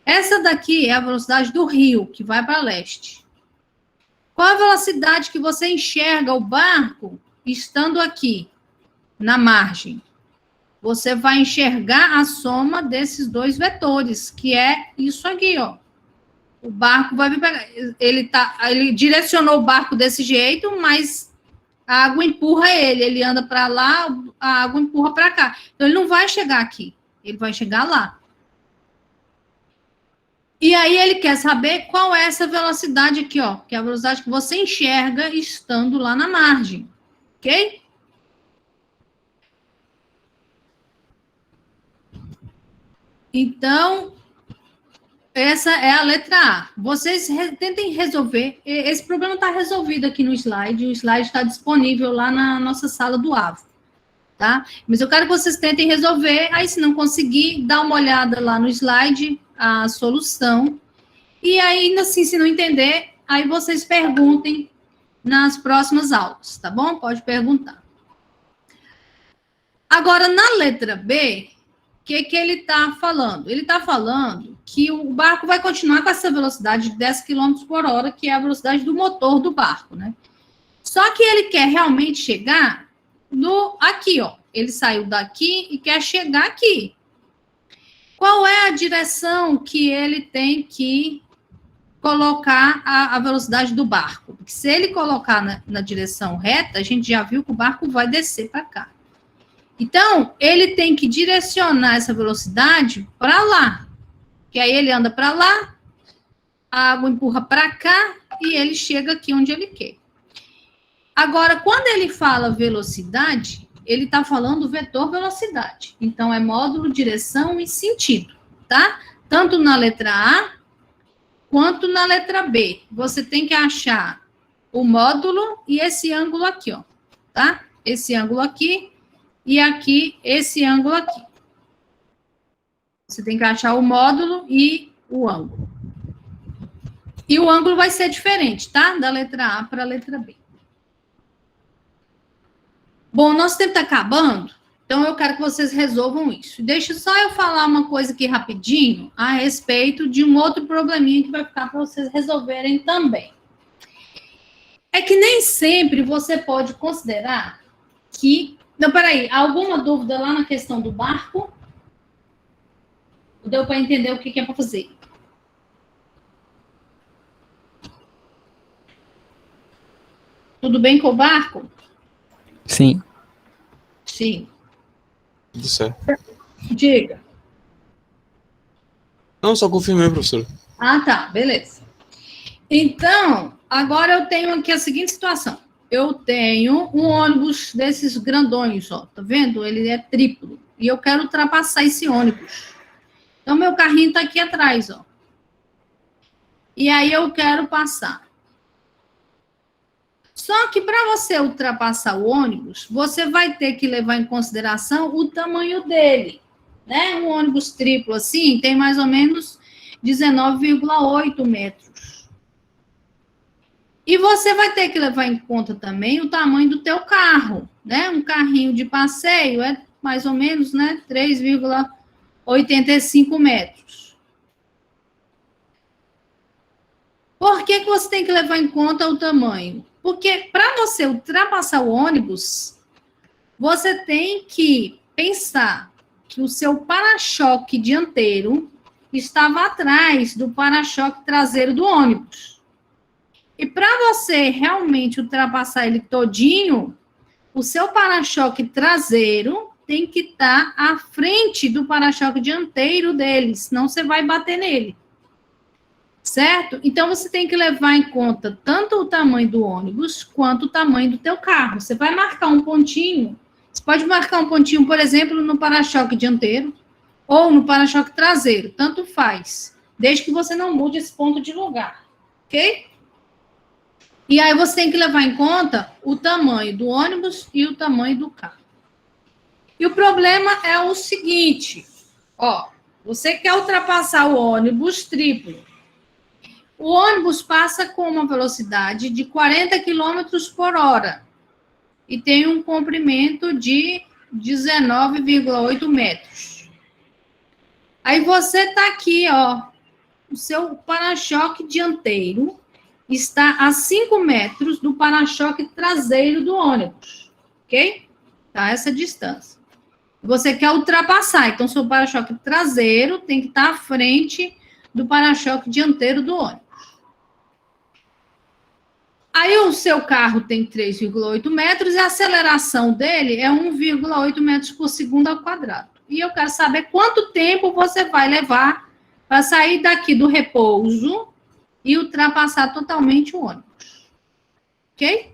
Essa daqui é a velocidade do rio, que vai para leste. Qual a velocidade que você enxerga o barco estando aqui, na margem? Você vai enxergar a soma desses dois vetores, que é isso aqui, ó. O barco vai vir pegar. Ele direcionou o barco desse jeito, mas a água empurra ele. Ele anda para lá, a água empurra para cá. Então, ele não vai chegar aqui. Ele vai chegar lá. E aí, ele quer saber qual é essa velocidade aqui, ó. Que é a velocidade que você enxerga estando lá na margem. Ok? Então, essa é a letra A. Vocês tentem resolver. Esse problema está resolvido aqui no slide. O slide está disponível lá na nossa sala do AVO. Tá? Mas eu quero que vocês tentem resolver. Aí, se não conseguir, dá uma olhada lá no slide, a solução. E aí, ainda assim, se não entender, aí vocês perguntem nas próximas aulas, tá bom? Pode perguntar. Agora, na letra B, o que ele está falando? Ele está falando que o barco vai continuar com essa velocidade de 10 km por hora, que é a velocidade do motor do barco, né? Só que ele quer realmente chegar aqui, ó. Ele saiu daqui e quer chegar aqui. Qual é a direção que ele tem que colocar a velocidade do barco? Porque se ele colocar na direção reta, a gente já viu que o barco vai descer para cá. Então, ele tem que direcionar essa velocidade para lá. Que aí ele anda para lá, a água empurra para cá e ele chega aqui onde ele quer. Agora, quando ele fala velocidade, ele está falando vetor velocidade. Então, é módulo, direção e sentido, tá? Tanto na letra A quanto na letra B. Você tem que achar o módulo e esse ângulo aqui, ó, tá? Esse ângulo aqui e aqui, esse ângulo aqui. Você tem que achar o módulo e o ângulo. E o ângulo vai ser diferente, tá? Da letra A para a letra B. Bom, nosso tempo está acabando, então eu quero que vocês resolvam isso. Deixa só eu falar uma coisa aqui rapidinho a respeito de um outro probleminha que vai ficar para vocês resolverem também. É que nem sempre você pode considerar que... Não, peraí, alguma dúvida lá na questão do barco? Deu para entender o que é para fazer? Tudo bem com o barco? Sim. Sim. Tudo certo. Diga. Não, só confirmei, professor. Ah, tá, beleza. Então, agora eu tenho aqui a seguinte situação. Eu tenho um ônibus desses grandões, ó, tá vendo? Ele é triplo. E eu quero ultrapassar esse ônibus. Então, meu carrinho tá aqui atrás, ó. E aí eu quero passar. Só que para você ultrapassar o ônibus, você vai ter que levar em consideração o tamanho dele, né? Um ônibus triplo assim tem mais ou menos 19,8 metros. E você vai ter que levar em conta também o tamanho do teu carro, né? Um carrinho de passeio é mais ou menos, né, 3,85 metros. Por que você tem que levar em conta o tamanho? Porque para você ultrapassar o ônibus, você tem que pensar que o seu para-choque dianteiro estava atrás do para-choque traseiro do ônibus. E para você realmente ultrapassar ele todinho, o seu para-choque traseiro tem que estar à frente do para-choque dianteiro dele, senão você vai bater nele. Certo? Então, você tem que levar em conta tanto o tamanho do ônibus quanto o tamanho do teu carro. Você vai marcar um pontinho. Você pode marcar um pontinho, por exemplo, no para-choque dianteiro ou no para-choque traseiro. Tanto faz. Desde que você não mude esse ponto de lugar. Ok? E aí, você tem que levar em conta o tamanho do ônibus e o tamanho do carro. E o problema é o seguinte. Ó, você quer ultrapassar o ônibus triplo. O ônibus passa com uma velocidade de 40 km por hora e tem um comprimento de 19,8 metros. Aí você está aqui, ó, o seu para-choque dianteiro está a 5 metros do para-choque traseiro do ônibus, ok? Tá essa distância. Você quer ultrapassar, então seu para-choque traseiro tem que estar à frente do para-choque dianteiro do ônibus. Aí o seu carro tem 3,8 metros e a aceleração dele é 1,8 metros por segundo ao quadrado. E eu quero saber quanto tempo você vai levar para sair daqui do repouso e ultrapassar totalmente o ônibus. Ok?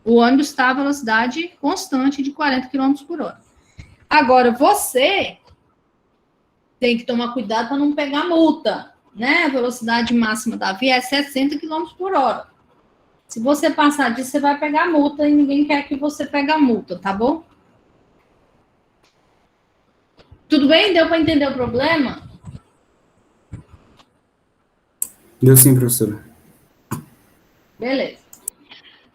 O ônibus está a velocidade constante de 40 km por hora. Agora, você tem que tomar cuidado para não pegar multa, né? A velocidade máxima da via é 60 km por hora. Se você passar disso, você vai pegar multa e ninguém quer que você pegue a multa, tá bom? Tudo bem? Deu para entender o problema? Deu sim, professora. Beleza.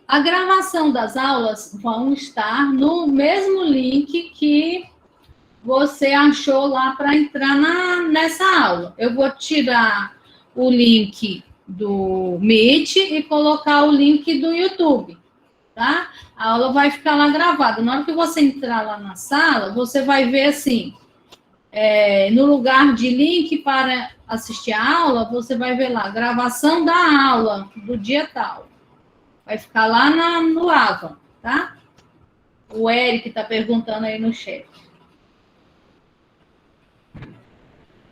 A gravação das aulas vão estar no mesmo link que você achou lá para entrar nessa aula. Eu vou tirar o link do Meet e colocar o link do YouTube, tá? A aula vai ficar lá gravada. Na hora que você entrar lá na sala, você vai ver assim, no lugar de link para assistir a aula, você vai ver lá, gravação da aula do dia tal. Vai ficar lá no AVA, tá? O Eric está perguntando aí no chat.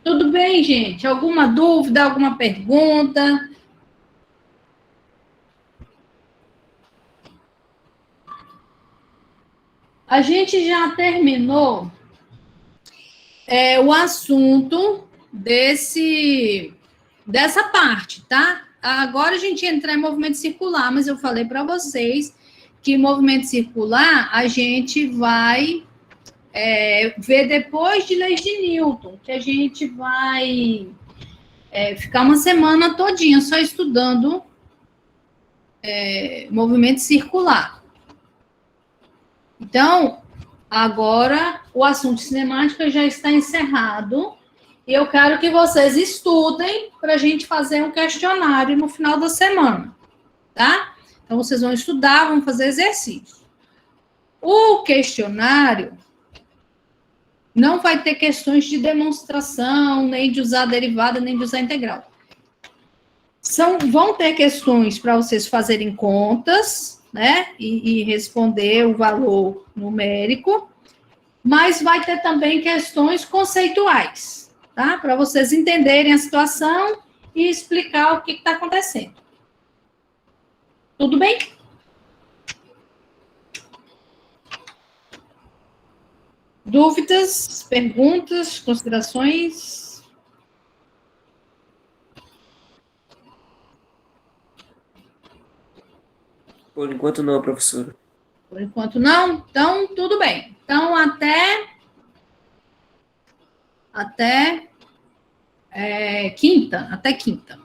Tudo bem, gente? Alguma dúvida, alguma pergunta? a gente já terminou o assunto dessa parte, tá? Agora a gente entra em movimento circular, mas eu falei para vocês que movimento circular a gente vai ver depois de leis de Newton, que a gente vai ficar uma semana todinha só estudando movimento circular. Então, agora o assunto de cinemática já está encerrado e eu quero que vocês estudem para a gente fazer um questionário no final da semana, tá? Então, vocês vão estudar, vão fazer exercício. O questionário não vai ter questões de demonstração, nem de usar derivada, nem de usar integral. Vão ter questões para vocês fazerem contas, né? E responder o valor numérico, mas vai ter também questões conceituais, tá? Para vocês entenderem a situação e explicar o que está acontecendo. Tudo bem? Dúvidas, perguntas, considerações? Por enquanto não, professora. Por enquanto não? Então, tudo bem. Então, até quinta. Até quinta.